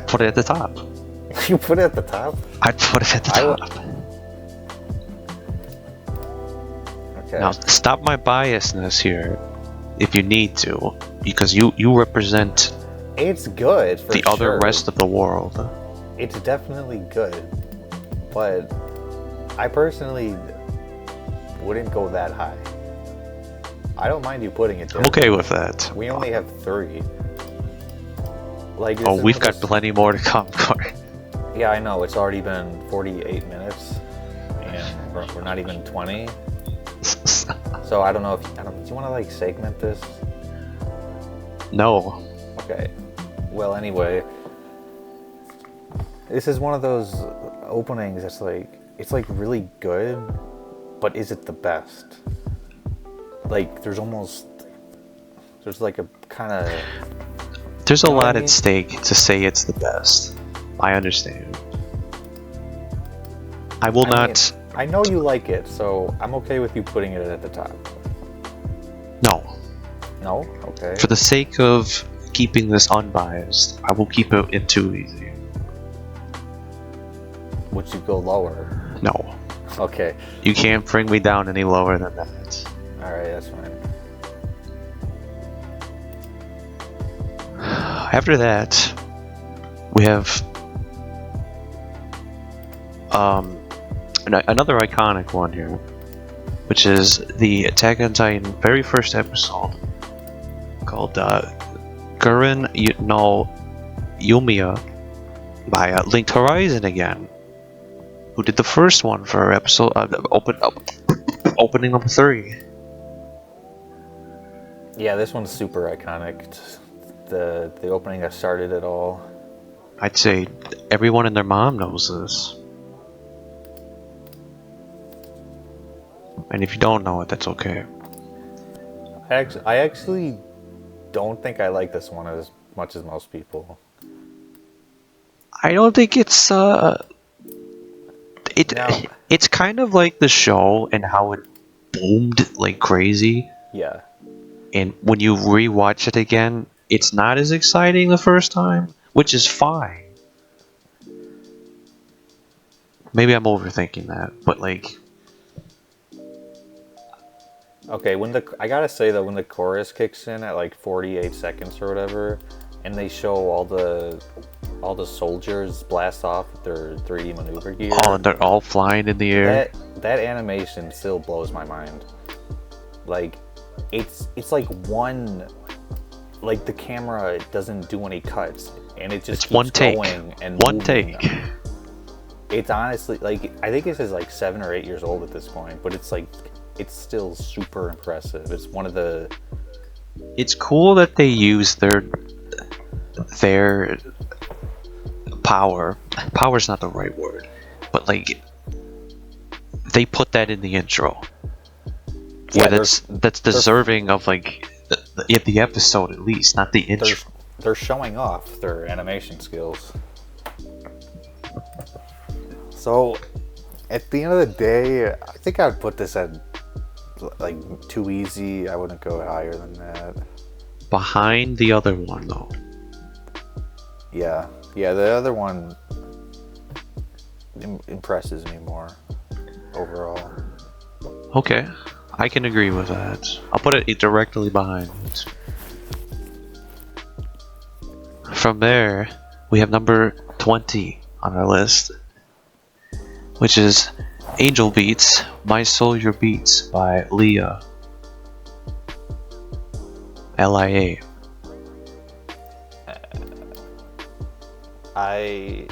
put it at the top. You put it at the top? I'd put it at the top. Okay. Now stop my biasness here, if you need to, because you represent. It's good for the other rest of the world. It's definitely good, but I personally wouldn't go that high. I don't mind you putting it there. I'm okay with that. We only have 3. Like, we've got plenty more to come, Cory. Yeah, I know. It's already been 48 minutes, and we're not even 20. So I don't know do you want to like segment this? No. Okay. Well, anyway, this is one of those openings that's like, it's like really good, but is it the best? Like there's like a kind of... There's a lot at stake to say it's the best. I understand. I not... I know you like it, so I'm okay with you putting it at the top. No. No? Okay. For the sake of keeping this unbiased, I will keep it in too easy. Would you go lower? No. Okay. You can't bring me down any lower than that. Alright, that's fine. After that, we have another iconic one here, which is the Attack on Titan very first episode called Gurren no Yumiya by Linked Horizon again, who did the first one for episode opening number 3. Yeah, this one's super iconic. It's the opening that started it all. I'd say everyone and their mom knows this. And if you don't know it, that's okay. I actually don't think I like this one as much as most people. I don't think it's it's kind of like the show and how it boomed like crazy. Yeah. And when you rewatch it again, it's not as exciting the first time, which is fine. maybe I'm overthinking that, but like, Okay, I gotta say though, when the chorus kicks in at like 48 seconds or whatever, and they show all the soldiers blast off with their 3D maneuver gear, oh, and they're all flying in the air. that animation still blows my mind. Like, it's like one, like the camera doesn't do any cuts, and it just It's keeps one take. going and One moving. take. It's honestly like, I think this is like 7 or 8 years old at this point, but it's like, it's still super impressive. It's one of the It's cool that they use their power. Power's not the right word, but like they put that in the intro. Yeah, where that's deserving of like the episode at least, not the intro. they're showing off their animation skills. So, at the end of the day, I think I would put this at like too easy. I wouldn't go higher than that. Behind the other one though. Yeah, the other one impresses me more overall. Okay, I can agree with that. I'll put it directly behind it. From there, we have number 20 on our list, which is Angel Beats, My Soul Your Beats by Lia. Lia. I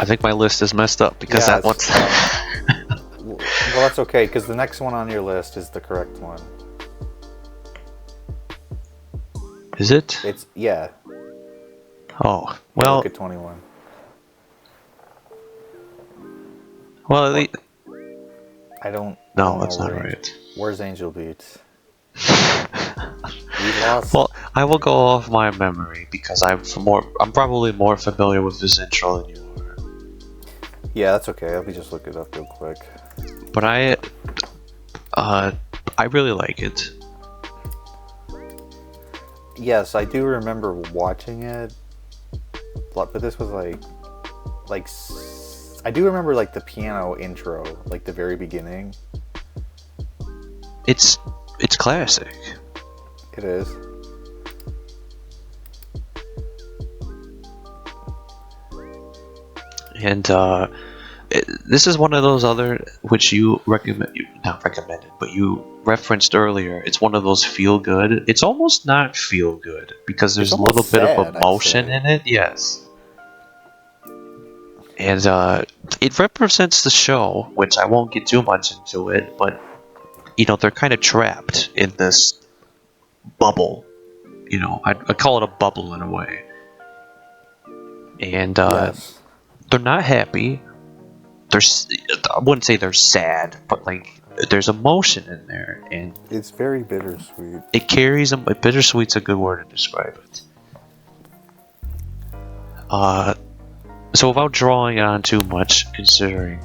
think my list is messed up because that one's... Well, that's okay, because the next one on your list is the correct one. Is it? It's, yeah. Oh, well... Look at 21. Well, at least... I don't... No, that's not right. Where's Angel Beats? We lost... Well, I will go off my memory because I'm probably more familiar with this intro than you are. Yeah, that's okay. Let me just look it up real quick. But I really like it. Yes, I do remember watching it, but this was like I do remember like the piano intro, like the very beginning. It's classic. It is. And this is one of those other which you not recommended, but you referenced earlier. It's one of those feel good. It's almost not feel good because there's a little bit of emotion in it. Yes. And it represents the show, which I won't get too much into it, but you know, they're kind of trapped in this bubble. You know, I call it a bubble in a way. And Yes. they're not happy. I wouldn't say they're sad, but like there's emotion in there, and It's very bittersweet. it carries them. Bittersweet's a good word to describe it. So without drawing on too much, considering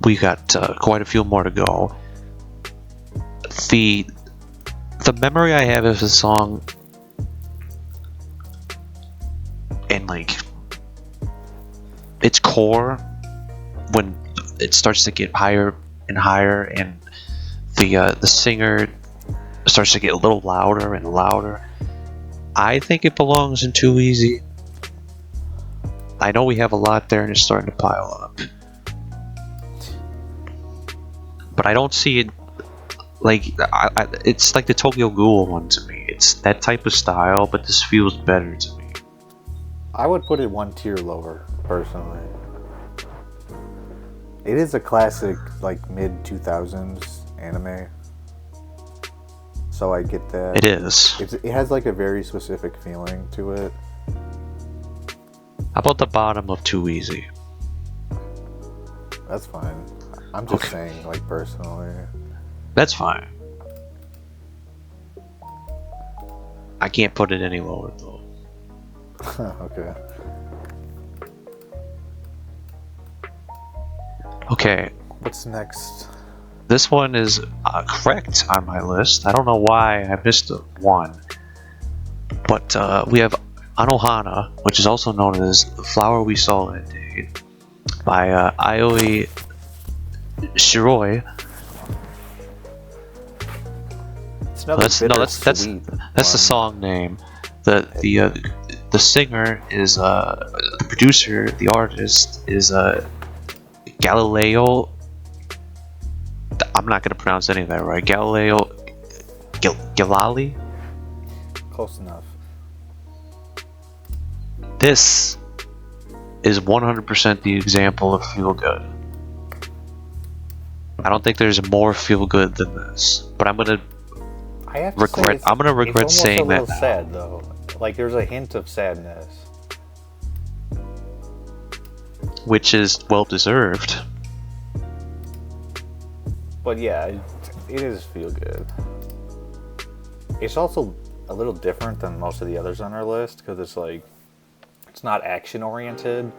we got quite a few more to go, the memory I have of the song, and like its core, when it starts to get higher and higher, and the singer starts to get a little louder and louder, I think it belongs in Too Easy. I know we have a lot there and it's starting to pile up, but I don't see it like it's like the Tokyo Ghoul one to me. It's that type of style, but this feels better to me. I would put it one tier lower, personally. It is a classic, like mid-2000s anime, so I get that. It is. It has like a very specific feeling to it. How about the bottom of Too Easy? That's fine. I'm just saying, like, personally. That's fine. I can't put it any lower though. Okay. Okay. What's next? This one is correct on my list. I don't know why I missed one. But we have Anohana, which is also known as The Flower We Saw That Day, by Aioi Shiroi. It's another That's bittersweet that's the one. song name. The singer is the producer, the artist is Galileo. I'm not gonna pronounce any of that right. Galileo Galali. Close enough. This is 100% the example of feel good. I don't think there's more feel good than this, but I'm gonna I have to regret. say it's, I'm gonna regret it's saying almost a that little now. sad though. Like there's a hint of sadness. Which is well deserved. But yeah, it is feel good. It's also a little different than most of the others on our list because it's like it's not action oriented.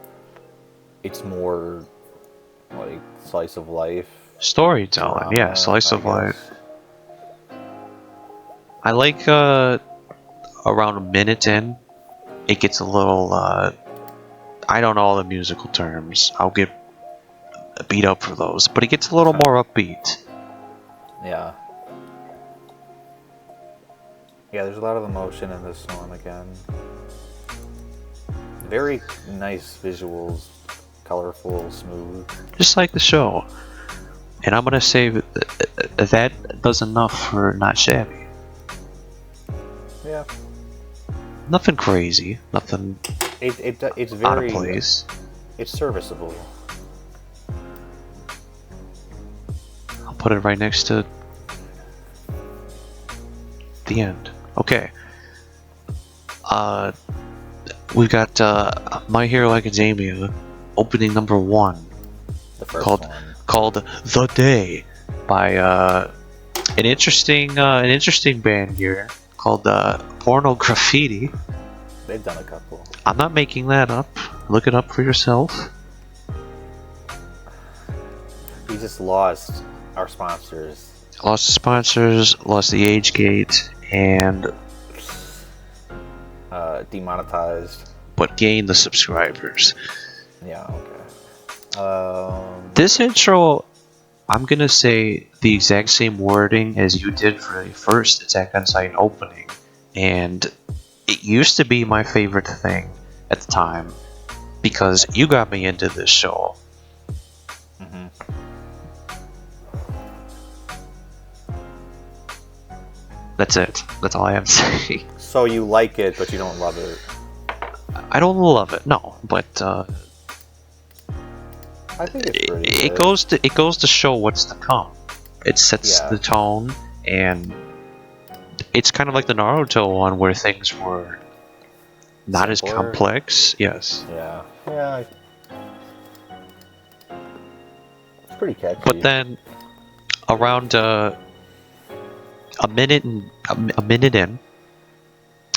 It's more like slice of life. Storytelling, yeah, Drama, slice I of life. guess. I like around a minute in, it gets a little I don't know all the musical terms. I'll get beat up for those, but it gets a little more upbeat. Yeah. Yeah, there's a lot of emotion in this one again. Very nice visuals, colorful, smooth. Just like the show. And I'm gonna say that does enough for not shabby. Yeah. Nothing crazy, nothing It's out very of place. It's serviceable. I'll put it right next to the end. Okay. We've got My Hero Academia opening number 1 The first called one. called The Day by an interesting band here called Porno Graffiti. They've done a couple. I'm not making that up. Look it up for yourself. We just lost our sponsors. Lost the sponsors, lost the age gate, and Demonetized. but gained the subscribers. Yeah, okay. This intro, I'm gonna say the exact same wording as you did for the first Attack on Titan opening, and it used to be my favorite thing at the time because you got me into this show. That's it. That's all I have to say. So you like it, but you don't love it. I don't love it, no, but I think it's pretty it good. goes to show what's to come. It sets Yeah. the tone, and it's kind of like the Naruto one where things were not as Simpler. complex. Yes, Yeah. Yeah. It's pretty catchy. but then around a minute and a minute in,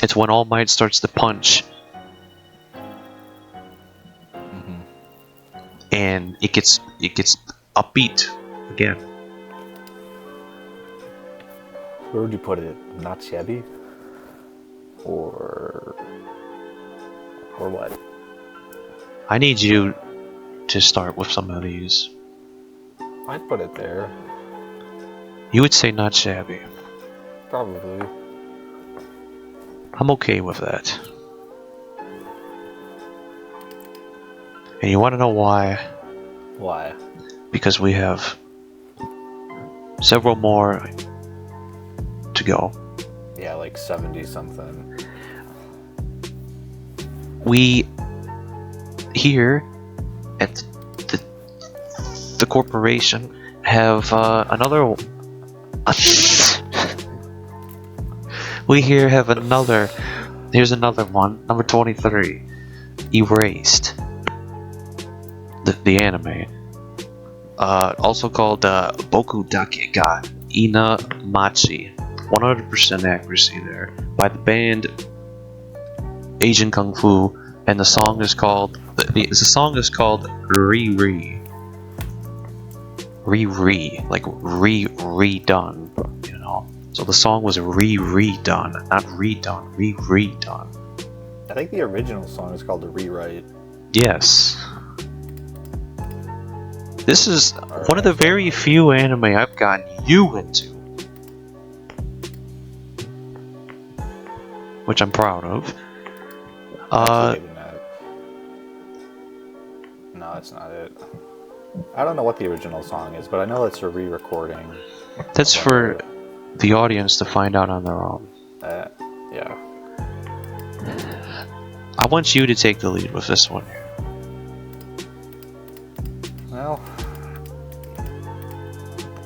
it's when All Might starts to punch, and it gets upbeat again. Where would you put it? Not shabby? Or what? I need you to start with some of these. I'd put it there. You would say not shabby. Probably. I'm okay with that. And you want to know why? Why? Because we have several more to go. Yeah, like 70 something. We here at the corporation have another. We here have another. Here's another one, number 23, Erased. The anime, also called Boku Dake ga Ina Machi, 100% accuracy there, by the band Asian Kung Fu, and the song is called the song is called Re, like redone, you know. So the song was redone, not redone, redone. I think the original song is called The Rewrite. Yes. This is one of the very few anime I've gotten you into. Which I'm proud of. Actually, maybe not. No, it's not it. I don't know what the original song is, but I know it's a re-recording. That's for the audience to find out on their own. Yeah. I want you to take the lead with this one. Well,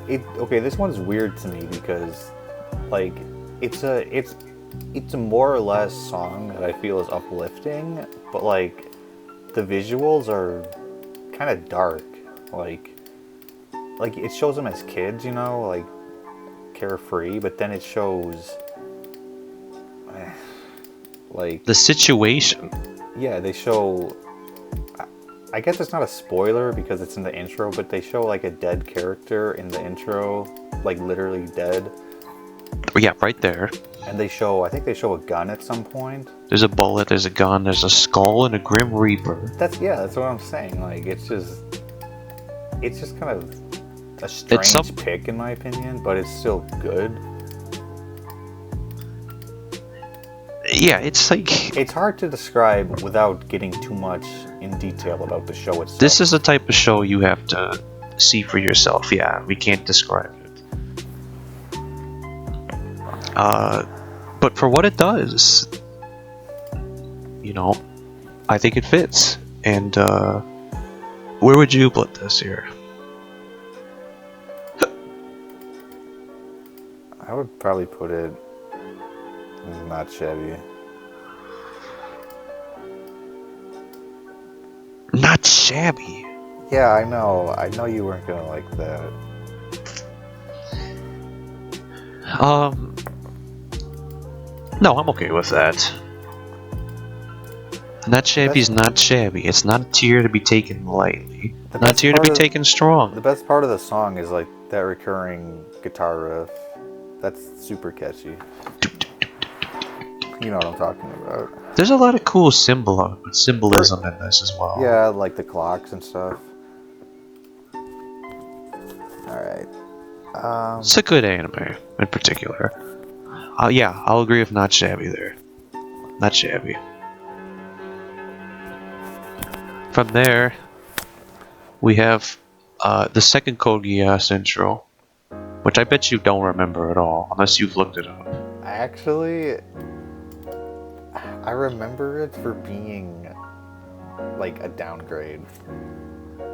okay. This one's weird to me because, like, it's a more or less song that I feel is uplifting, but like, the visuals are kind of dark. Like it shows them as kids, you know, like carefree, but then it shows like the situation. Yeah, they show. I guess it's not a spoiler because it's in the intro, but they show like a dead character in the intro, like literally dead. Yeah, right there. And I think they show a gun at some point. There's a bullet, there's a gun, there's a skull, and a Grim Reaper. That's what I'm saying. Like, it's just kind of a strange pick in my opinion, but it's still good. Yeah, it's like... It's hard to describe without getting too much in detail about the show itself. This is the type of show you have to see for yourself. Yeah, we can't describe it. But for what it does, you know, I think it fits. And where would you put this here? I would probably put it not shabby. Not shabby? Yeah, I know. I know you weren't gonna like that. No, I'm okay with that. Not shabby's not shabby. It's not a tier to be taken lightly. Not a tier to be taken strong. The best part of the song is like that recurring guitar riff. That's super catchy. You know what I'm talking about. There's a lot of cool symbolism in this as well. Yeah, like the clocks and stuff. Alright. It's a good anime, in particular. Yeah, I'll agree with not shabby there. Not shabby. From there, we have the second Code Geass intro, which I bet you don't remember at all, unless you've looked it up. Actually, I remember it for being like a downgrade.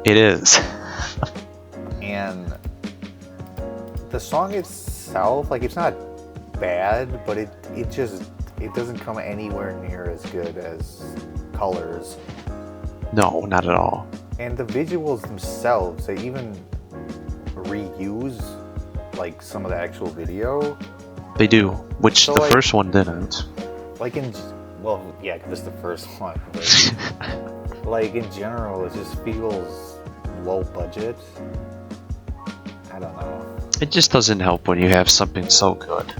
It is. And the song itself, like, it's not bad, but it doesn't come anywhere near as good as Colors. No, not at all. And the visuals themselves, they even reuse like some of the actual video. They do, which the first one didn't. Like well, yeah, because it's the first one. But like in general, it just feels low budget. I don't know. It just doesn't help when you have something so good.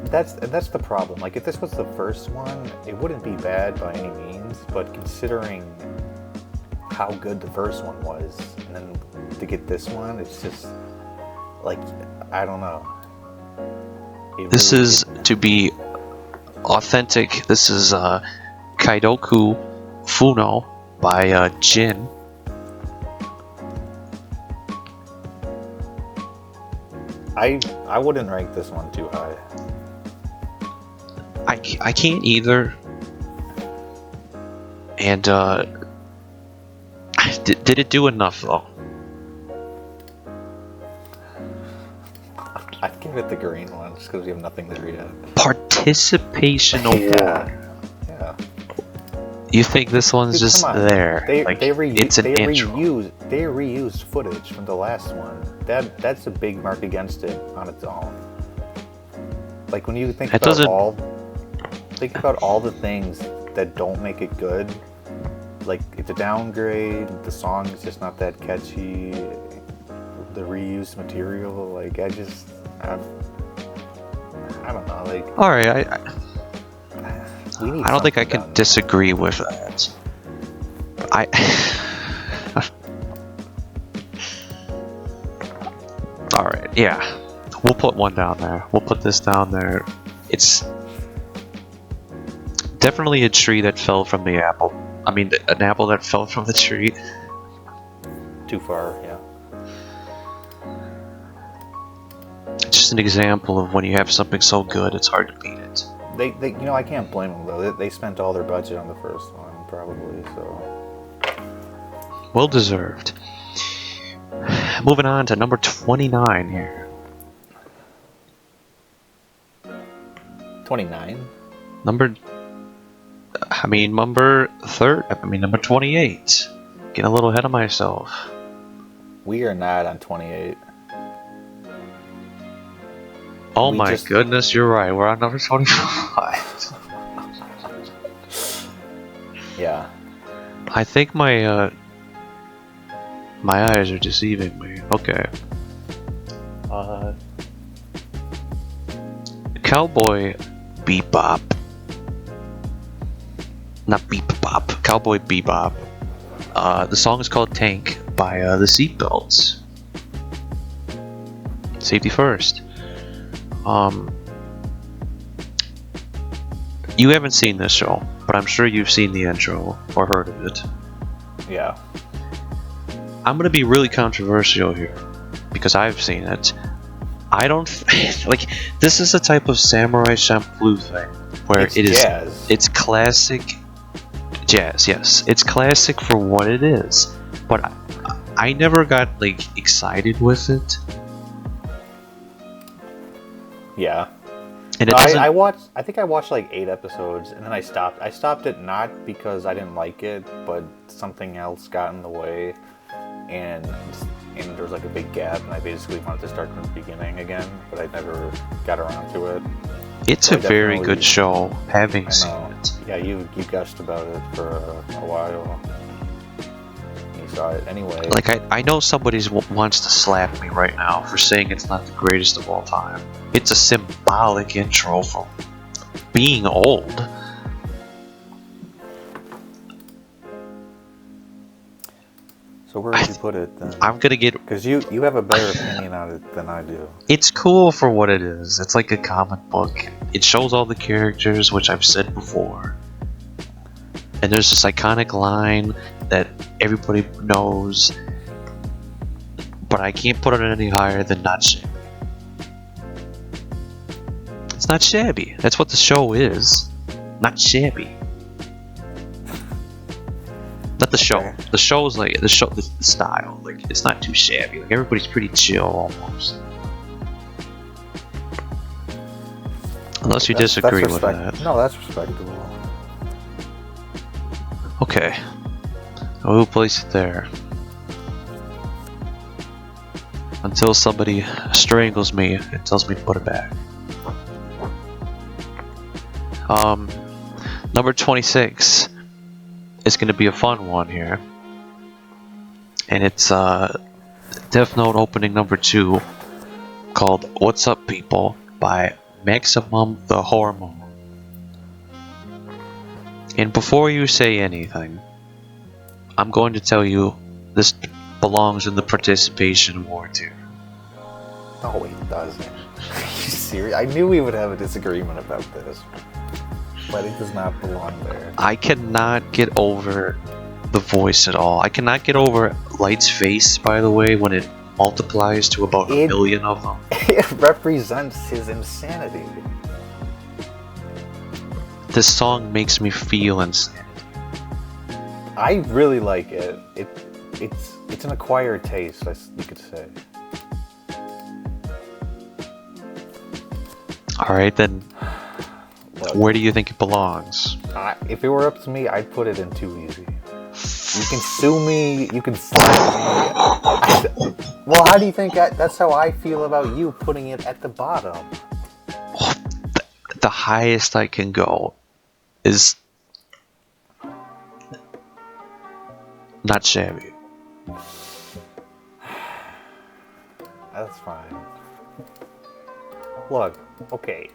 That's the problem. Like, if this was the first one, it wouldn't be bad by any means, but considering how good the first one was, and then to get this one, it's just like, I don't know. This is, to be authentic, this is Kaidoku Funo by Jin. I wouldn't rank this one too high. I can't either. And did it do enough though? I'd give it the green one just because we have nothing to read at. Participation award. Yeah. You think this one's just there? They it's an intro. They reused footage from the last one. That's a big mark against it on its own. Like, when you think about all the things that don't make it good. Like, it's a downgrade. The song is just not that catchy. The reused material, like, I don't know, like. All right, We need I don't think I something can down disagree with that. I. Alright, yeah. We'll put one down there. We'll put this down there. It's definitely a tree that fell from the apple. I mean, an apple that fell from the tree. Too far, yeah. It's just an example of when you have something so good, it's hard to beat it. They you know, I can't blame them though. They spent all their budget on the first one, probably. So Well deserved. Moving on to number 29 here. 29. Number 28. Getting a little ahead of myself. We are not on 28. Oh my goodness, you're right. We're on number 25. Yeah. I think my eyes are deceiving me. Okay. Cowboy Bebop. Not Bebop. Cowboy Bebop. The song is called Tank by the Seatbelts. Safety first. You haven't seen this show, but I'm sure you've seen the intro or heard of it. Yeah. I'm gonna be really controversial here because I've seen it. I don't like. This is a type of Samurai Champloo thing where It's jazz. It's classic jazz. Yes, it's classic for what it is. But I never got like excited with it. Yeah. And it No, doesn't. I think I watched like 8 episodes and then I stopped. I stopped it not because I didn't like it, but something else got in the way, and there was like a big gap, and I basically wanted to start from the beginning again, but I never got around to it. It's So a very good show. Having seen it. Yeah, you gushed about it for a while. You saw it anyway. Like I know somebody wants to slap me right now for saying it's not the greatest of all time. It's a symbolic intro for being old. So where would you put it then? I'm gonna get. Because you have a better opinion on it than I do. It's cool for what it is. It's like a comic book. It shows all the characters, which I've said before. And there's this iconic line that everybody knows, but I can't put it any higher than not shabby. It's not shabby. That's what the show is. Not shabby. Not the show. Okay. The show's like the style. Like it's not too shabby. Like everybody's pretty chill almost. Unless you disagree with that. No, that's respectable. Okay. We'll place it there. Until somebody strangles me and tells me to put it back. Number 26 is going to be a fun one here. And it's Death Note opening number 2 called What's Up People by Maximum the Hormone. And before you say anything, I'm going to tell you this belongs in the participation award tier. No, it doesn't. Are you serious? I knew we would have a disagreement about this, but it does not belong there. I cannot get over the voice at all. I cannot get over Light's face, by the way, when it multiplies to about a million of them. It represents his insanity. This song makes me feel insanity. I really like it. It's an acquired taste, you could say. Alright, then Look, where do you think it belongs? if it were up to me, I'd put it in Too Easy. You can sue me, you can slap me. Well, how do you think that's how I feel about you putting it at the bottom? The highest I can go is not shabby. That's fine. Look, okay.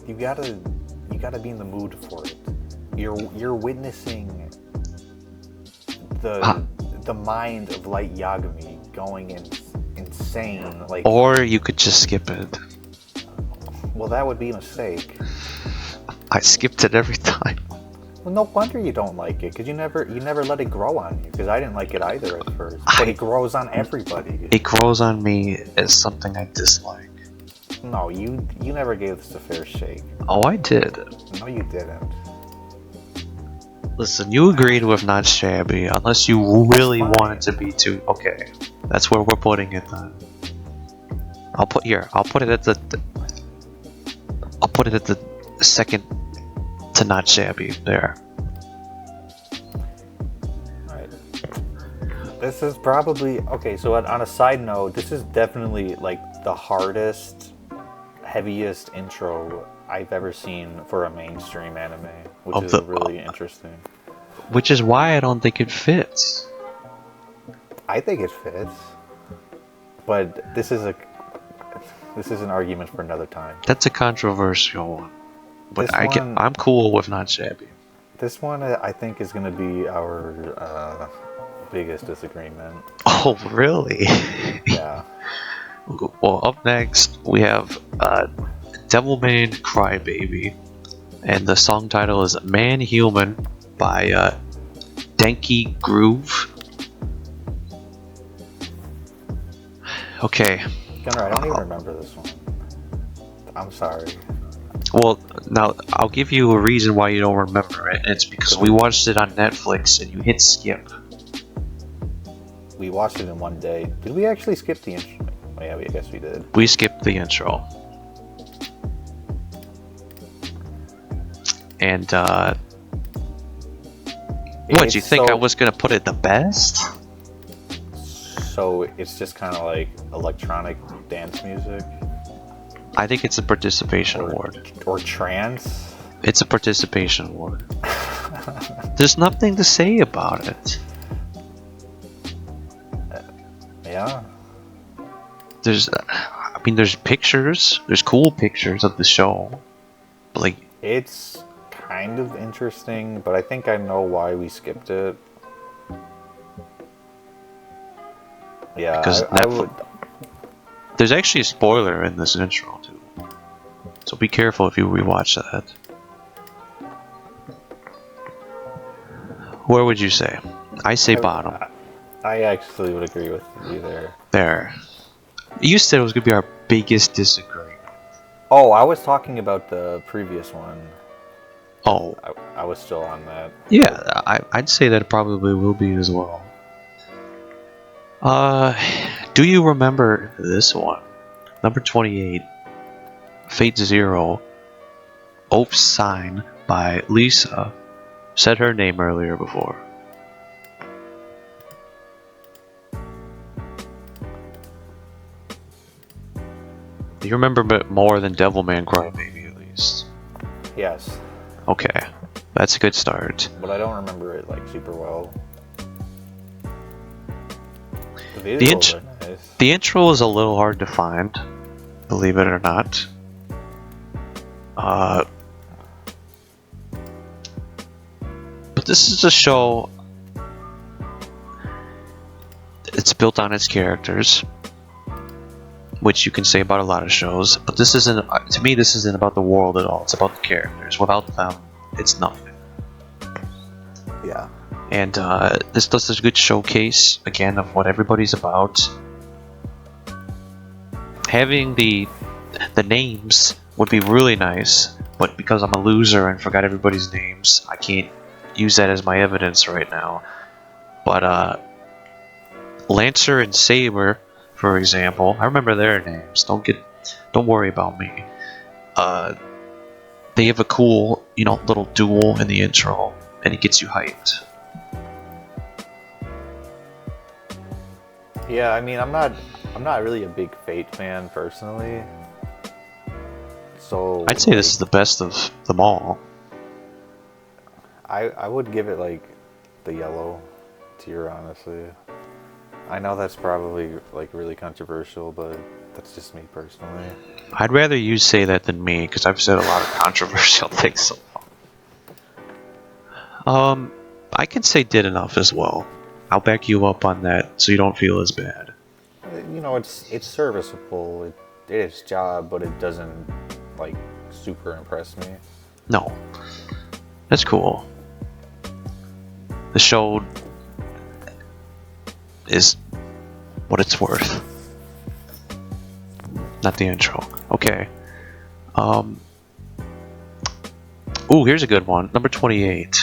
you gotta be in the mood for it. You're witnessing Ah, the mind of Light Yagami going insane. Like, or you could just skip it. well, that would be a mistake. I skipped it every time. Well, no wonder you don't like it, because you never let it grow on you. Because I didn't like it either at first, but it grows on everybody. It grows on me as something I dislike. No, you never gave this a fair shake. Oh, I did. No, you didn't. Listen, you agreed with not shabby, unless you really want it to be too. Okay, that's where we're putting it then. I'll put it at the. I'll put it at the second to not shabby there. Alright. This is probably okay. So on a side note, this is definitely like the hardest, heaviest intro I've ever seen for a mainstream anime, which is really interesting. Which is why I don't think it fits. I think it fits, but this is an argument for another time. That's a controversial one, but This I'm cool with not shabby. This one I think is going to be our biggest disagreement. Oh, really? Yeah. Well, up next we have Devilman Crybaby, and the song title is Man Human by Denki Groove. Okay. Gunnar, I don't even remember this one. I'm sorry. Well, now I'll give you a reason why you don't remember it. It's because we watched it on Netflix and you hit skip. We watched it in one day. Did we actually skip the intro? Oh, yeah, I guess we did. We skipped the intro. And what, you think I was gonna put it the best? So it's just kind of like electronic dance music? I think it's a participation award. Or trance? It's a participation award. There's nothing to say about it. Yeah. There's pictures. There's cool pictures of the show. But like, it's kind of interesting, but I think I know why we skipped it. Yeah, because I would. There's actually a spoiler in this intro too, so be careful if you rewatch that. Where would you say? I say bottom. I actually would agree with you there. There. You said it was gonna be our biggest disagreement. Oh, I was talking about the previous one. Oh. I was still on that. Yeah, I'd say that it probably will be as well. Do you remember this one? Number 28, Fate Zero, Oaf Sign by Lisa. Said her name earlier before. Do you remember it more than Devilman Crybaby at least? Yes. Okay, that's a good start. But I don't remember it like super well. The intro is a little hard to find, believe it or not. But this is a show. It's built on its characters, which you can say about a lot of shows. But this isn't. To me, this isn't about the world at all. It's about the characters. Without them, it's nothing. Yeah. And this does a good showcase again of what everybody's about. Having the names would be really nice, but because I'm a loser and forgot everybody's names, I can't use that as my evidence right now. But Lancer and Saber, for example, I remember their names. Don't worry about me. They have a cool, little duel in the intro, and it gets you hyped. Yeah, I mean, I'm not really a big Fate fan personally. So I'd say this is the best of them all. I would give it like the yellow tier, honestly. I know that's probably like really controversial, but that's just me personally. I'd rather you say that than me, because I've said a lot of controversial things so far. I can say did enough as well. I'll back you up on that so you don't feel as bad. You know, it's serviceable. It did its job, but it doesn't, like, super impress me. No. That's cool. The show is what it's worth. Not the intro. Okay. Ooh, here's a good one. Number 28.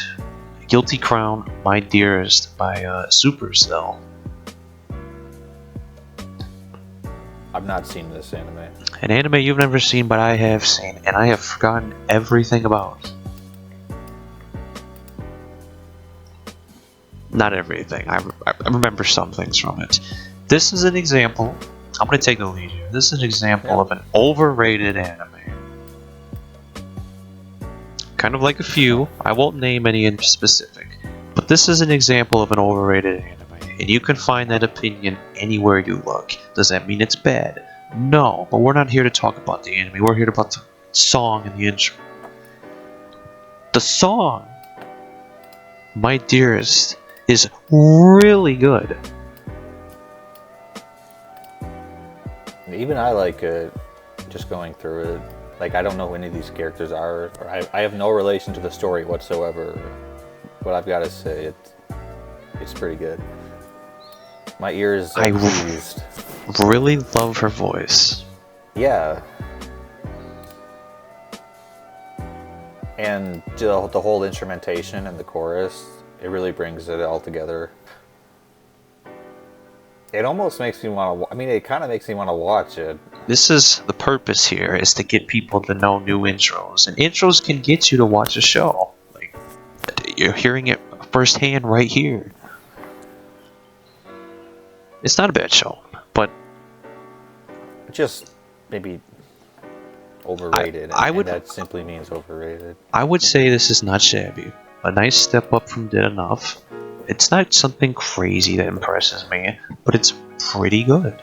Guilty Crown, My Dearest by Supercell. I've not seen this anime. An anime you've never seen, but I have seen, and I have forgotten everything about. Not everything. I remember some things from it. This is an example. I'm going to take the lead here. This is an example of an overrated anime. Kind of like a few. I won't name any in specific. But this is an example of an overrated anime. And you can find that opinion anywhere you look. Does that mean it's bad? No. But we're not here to talk about the anime. We're here to talk about the song and the intro. The song, My Dearest, is really good. Even I like it, just going through it. Like, I don't know who any of these characters are, or I have no relation to the story whatsoever. But I've got to say, it's pretty good. My ears are pleased. Really love her voice. Yeah. And the whole instrumentation and the chorus, it really brings it all together. It almost makes me want to... I mean, it kind of makes me want to watch it. This is the purpose here, is to get people to know new intros. And intros can get you to watch a show. Like, you're hearing it firsthand right here. It's not a bad show, but... just maybe overrated. And that simply means overrated. I would say this is not shabby. A nice step up from Did Enough. It's not something crazy that impresses me, but it's pretty good.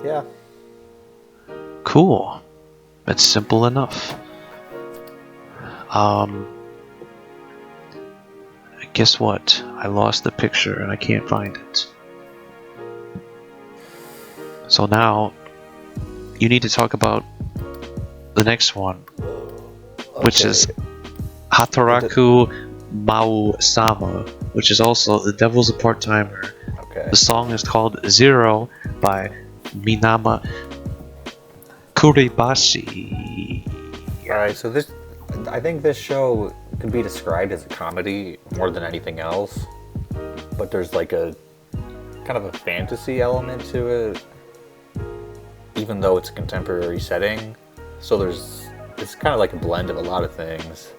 Yeah. Cool. That's simple enough. Guess what? I lost the picture and I can't find it. So now, you need to talk about the next one, which is Hataraku Mau-sama, which is also The Devil's a Part-Timer. Okay. The song is called Zero by Minama Kuribashi. Alright, so I think this show could be described as a comedy more than anything else. But there's like a kind of a fantasy element to it, even though it's a contemporary setting. So it's kind of like a blend of a lot of things.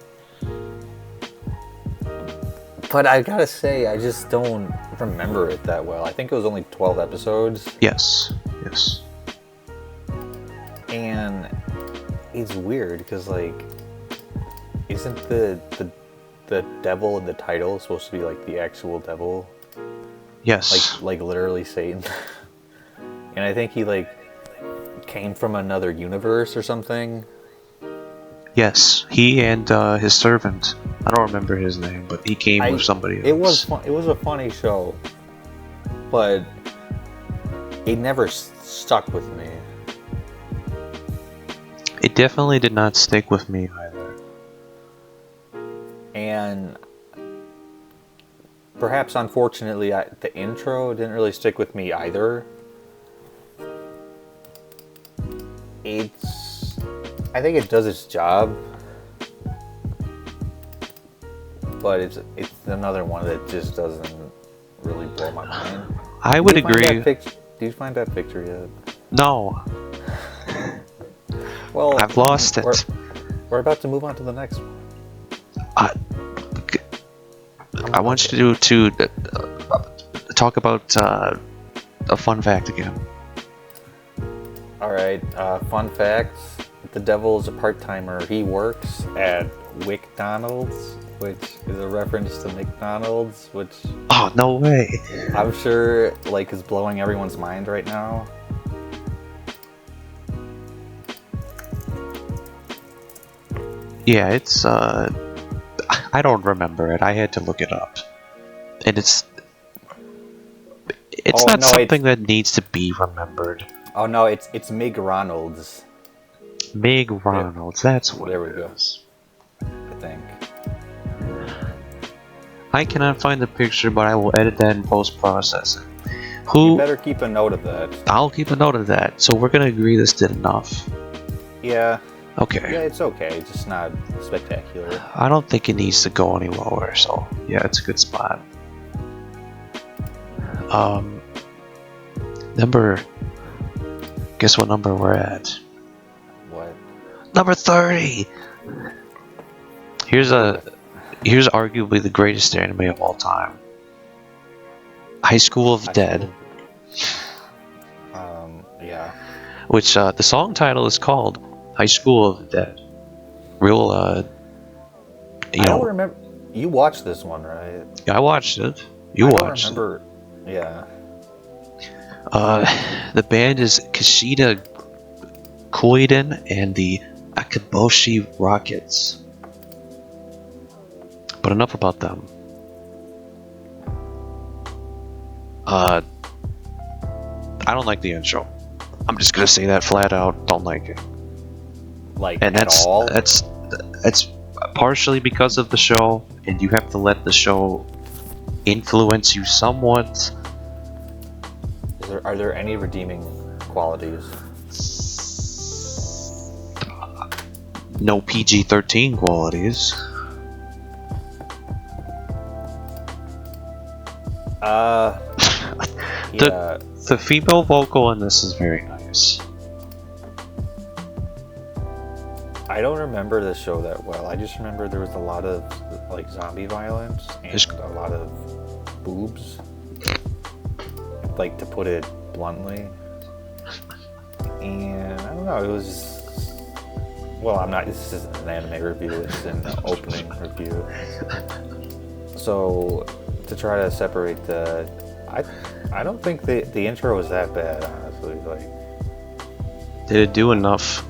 But I gotta say, I just don't remember it that well. I think it was only 12 episodes. Yes. And it's weird, because, like, isn't the devil in the title supposed to be, like, the actual devil? Yes. Like literally Satan. And I think he, like, came from another universe or something. Yes, he and his servant. I don't remember his name, but he came with somebody else. It was fun. It was a funny show, but it never stuck with me. It definitely did not stick with me either. And perhaps, unfortunately, the intro didn't really stick with me either. I think it does its job, but it's another one that just doesn't really blow my mind. I would agree. Do you find that picture yet? No. Well, I've lost it. We're about to move on to the next one. I want you to talk about a fun fact again. Alright, fun facts. The devil is a part-timer. He works at McDonald's, which is a reference to McDonald's, which... Oh, no way. I'm sure, like, is blowing everyone's mind right now. Yeah, it's I don't remember it. I had to look it up, and it's Oh not no, something that needs to be remembered. Oh no, it's Meg Ronalds. Meg Ronalds, that's what There it we go. is. I think. I cannot find the picture, but I will edit that in post-processing. You better keep a note of that. I'll keep a note of that. So we're gonna agree this did enough. Yeah. Okay. Yeah, it's okay. It's just not spectacular. I don't think it needs to go any lower, so yeah, it's a good spot. Guess what number we're at? What? Number 30! Here's arguably the greatest anime of all time. High School of the Dead. Yeah. Which, the song title is called High School of the Dead. Real, I don't remember. You watched this one, right? Yeah, I watched it. I don't remember. Yeah. The band is Kishida Koiden and the Akaboshi Rockets. But enough about them. I don't like the intro. I'm just gonna say that flat out. Don't like it. Like, and at all? That's partially because of the show, and you have to let the show influence you somewhat. Are there any redeeming qualities? No PG-13 qualities. Yeah. The female vocal in this is very nice. I don't remember the show that well. I just remember there was a lot of like zombie violence and a lot of boobs. Like, to put it bluntly. And I don't know, it was well, this isn't an anime review, it's an opening review. So to try to separate I don't think the intro was that bad, honestly. Like, did it do enough?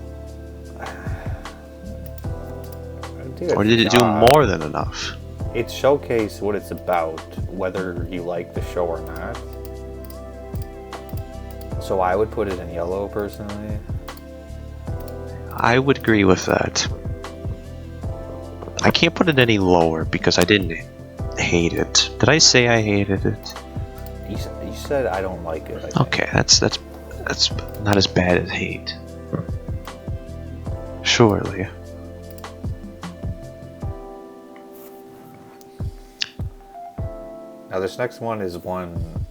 Or did it do more than enough? It showcased what it's about, whether you like the show or not. So I would put it in yellow, personally. I would agree with that. I can't put it any lower because I didn't hate it. Did I say I hated it? You said I don't like it. Okay, that's not as bad as hate. Surely. Now this next one is one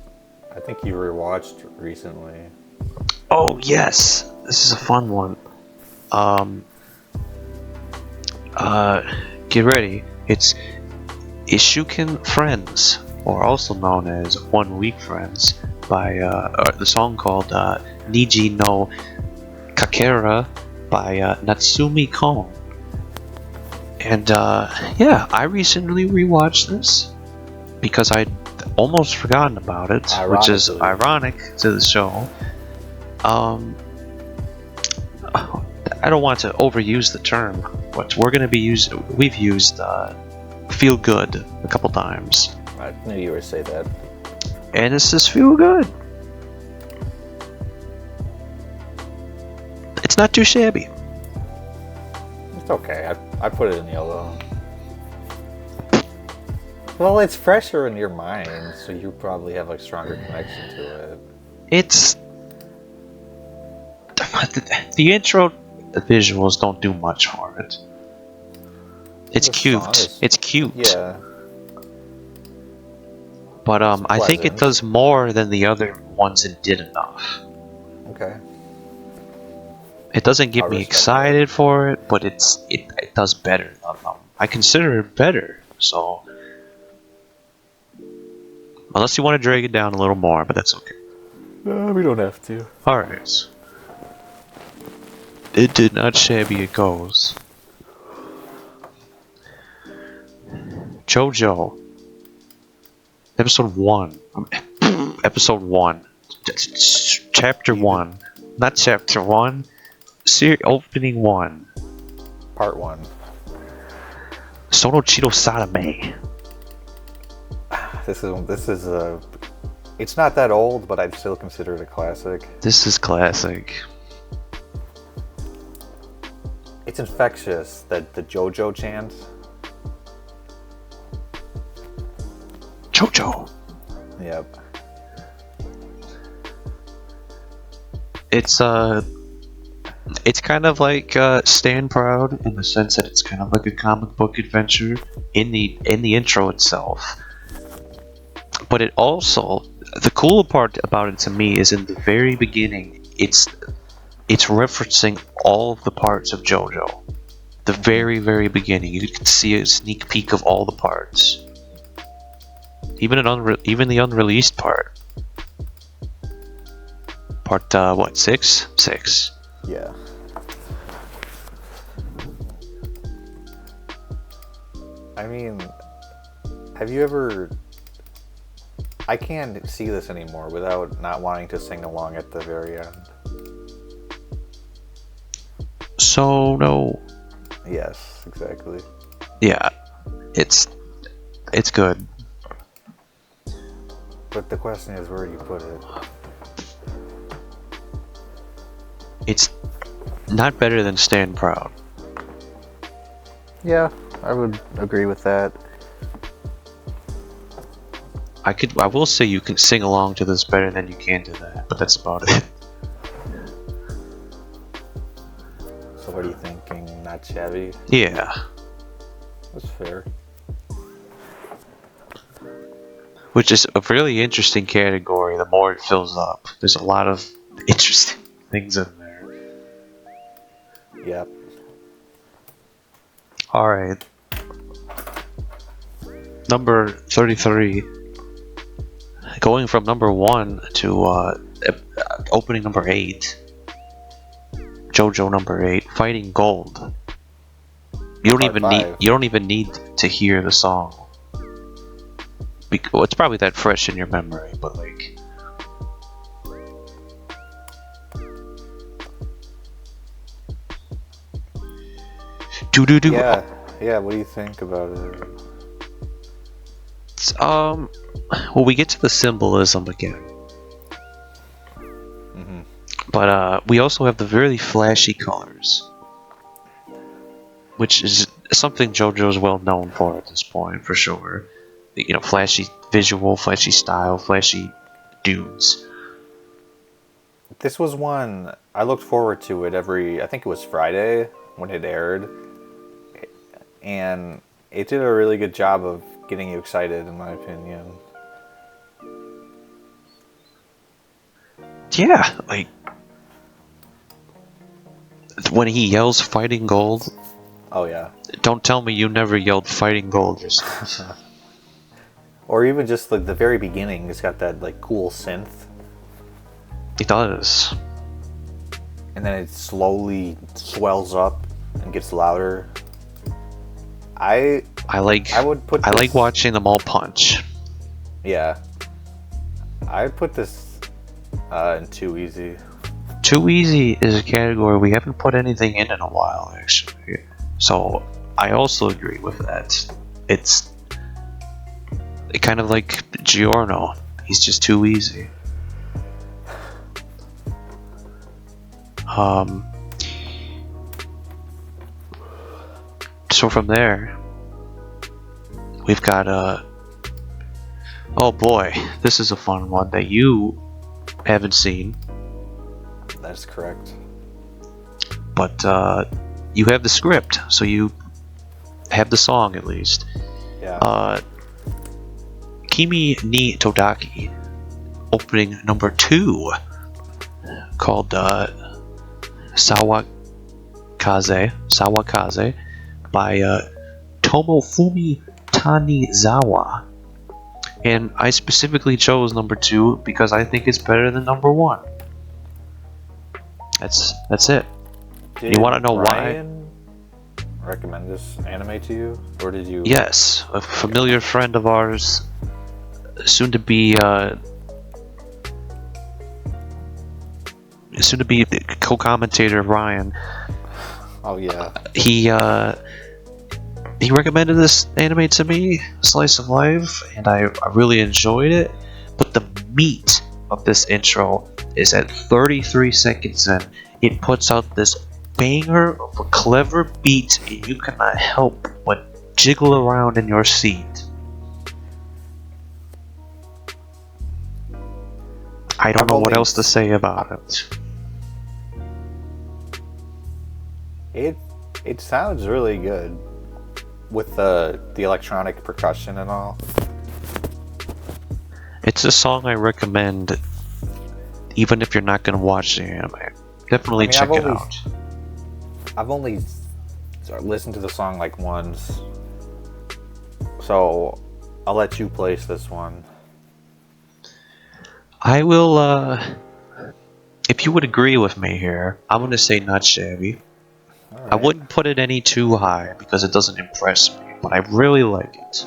I think you rewatched recently. Oh yes, this is a fun one. Get ready. It's Ishuken Friends, or also known as 1 Week Friends, by the song called Niji no Kakera by Natsumi Kon. And yeah, I recently rewatched this because I'd almost forgotten about it, which is ironic to the show. I don't want to overuse the term, but we've used feel good a couple times. I knew you were say that. And this is feel good. It's not too shabby. It's okay. I put it in yellow. Well, it's fresher in your mind, so you probably have a stronger connection to it. It's the intro visuals don't do much for it. It's cute. It's cute. Yeah. But I think it does more than the other ones and did enough. Okay. It doesn't get me excited for it, but it does better than them. I consider it better, so unless you want to drag it down a little more, but that's okay. No, we don't have to. Alright. It did not shabby it goes. JoJo. Episode 1. Episode 1. Chapter 1. Not chapter 1. Opening 1. Part 1. Sonochiro Sadame. This is a. It's not that old, but I'd still consider it a classic. This is classic. It's infectious, that the JoJo chant. JoJo. Yep. It's kind of like Stand Proud in the sense that it's kind of like a comic book adventure in the intro itself. But it also, the cool part about it to me is in the very beginning, it's referencing all of the parts of JoJo. The very, very beginning, you can see a sneak peek of all the parts. Even the unreleased part. Part what? 6? 6. Yeah. I mean, have you ever... I can't see this anymore without not wanting to sing along at the very end. So no. Yes, exactly. Yeah, it's good. But the question is, where do you put it? It's not better than Stand Proud. Yeah, I would agree with that. I will say you can sing along to this better than you can to that, but that's about it. So what are you thinking? Not shabby? Yeah. That's fair. Which is a really interesting category the more it fills up. There's a lot of interesting things in there. Yep. Alright. Number 33. Going from number 1 to opening number 8. JoJo number 8. Fighting Gold. You don't even need to hear the song. Well, it's probably that fresh in your memory, but like... Do-do-do. Yeah, what do you think about it? Well, we get to the symbolism again. Mm-hmm. But we also have the very flashy colors. Which is something JoJo's well known for at this point, for sure. You know, flashy visual, flashy style, flashy dudes. This was one I looked forward to it I think it was Friday when it aired. And it did a really good job of getting you excited, in my opinion. Yeah, like... when he yells Fighting Gold... Oh, yeah. Don't tell me you never yelled Fighting Gold yourself. Or even just like the very beginning, it's got that like cool synth. It does. And then it slowly swells up and gets louder. I like watching them all punch. Yeah. I put this in Too Easy. Too Easy is a category we haven't put anything in a while, actually. So I also agree with that. It's kind of like Giorno. He's just too easy. So from there, we've got oh boy, this is a fun one that you haven't seen. That's correct. But you have the script, so you have the song at least. Yeah. Kimi ni Todaki, opening number 2, called Sawakaze by Tomofumi Tanizawa. And I specifically chose number 2 because I think it's better than number 1. That's it. Did you want to know Ryan recommend this anime to you, or did you? Yes, a familiar friend of ours, soon to be co-commentator Ryan. Oh yeah. He recommended this anime to me, Slice of Life, and I really enjoyed it. But the meat of this intro is at 33 seconds in. It puts out this banger of a clever beat, and you cannot help but jiggle around in your seat. I don't know what else to say about it. It sounds really good with the electronic percussion and all. It's a song I recommend, even if you're not gonna watch the anime. Definitely check it out. I've only listened to the song like once, so I'll let you place this one. I will, if you would agree with me here, I'm gonna say not shabby. Right. I wouldn't put it any too high because it doesn't impress me, but I really like it.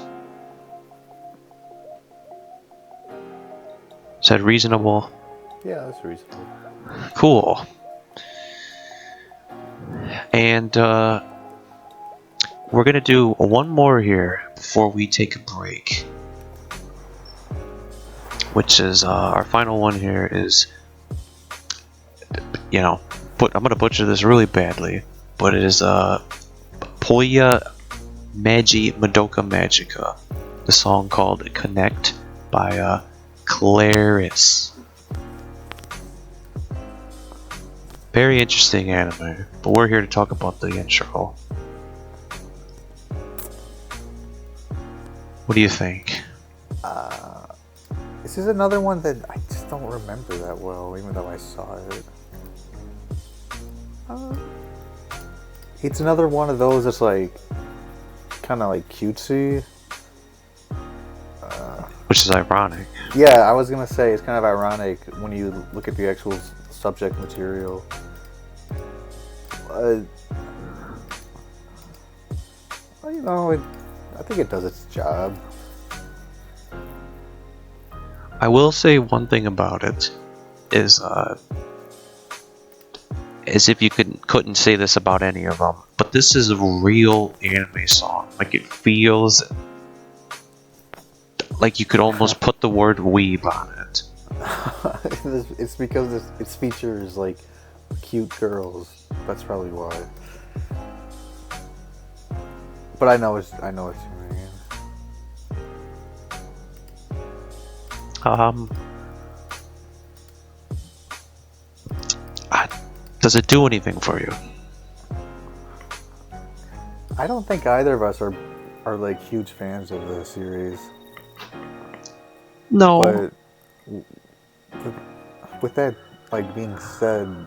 Is that reasonable? Yeah, that's reasonable. Cool. And we're gonna do one more here before we take a break, which is our final one here is, I'm gonna butcher this really badly, but it is Poya Magi Madoka Magica, the song called Connect by Claris. Very interesting anime, but we're here to talk about the intro. What do you think? This is another one that I just don't remember that well, even though I saw it. It's another one of those that's like kind of like cutesy. Which is ironic. Yeah, I was gonna say it's kind of ironic when you look at the actual subject material. I think it does its job. I will say one thing about it is, as if you couldn't say this about any of them, but this is a real anime song. Like, it feels like you could almost put the word weeb on it. It's because it features like cute girls. That's probably why. But I know what you mean. Does it do anything for you? I don't think either of us are like huge fans of the series. No. But with that like being said,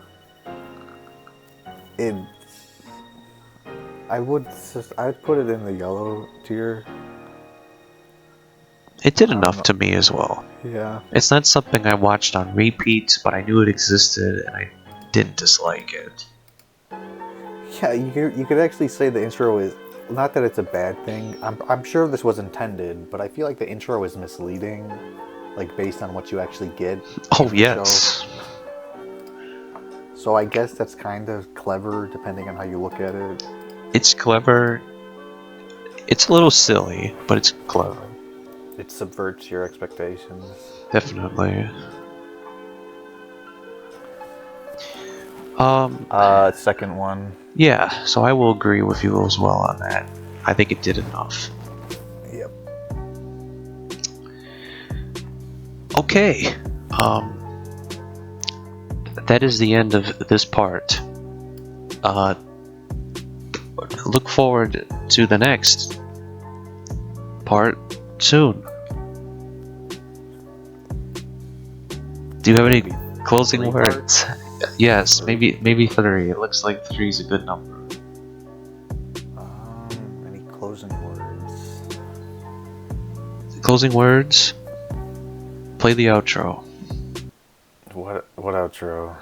I'd put it in the yellow tier. It did enough to me as well. Yeah. It's not something I watched on repeat, but I knew it existed and I didn't dislike it. Yeah, you could actually say the intro is, not that it's a bad thing. I'm sure this was intended, but I feel like the intro is misleading, like based on what you actually get. Oh yes. So I guess that's kind of clever, depending on how you look at it. It's clever. It's a little silly, but it's clever. It subverts your expectations. Definitely. Second one. Yeah, so I will agree with you as well on that. I think it did enough. Yep. Okay. That is the end of this part. Look forward to the next part soon. Do you have any closing words? Yes, maybe 3. It looks like 3 is a good number. Any closing words? Closing words? Play the outro. What outro?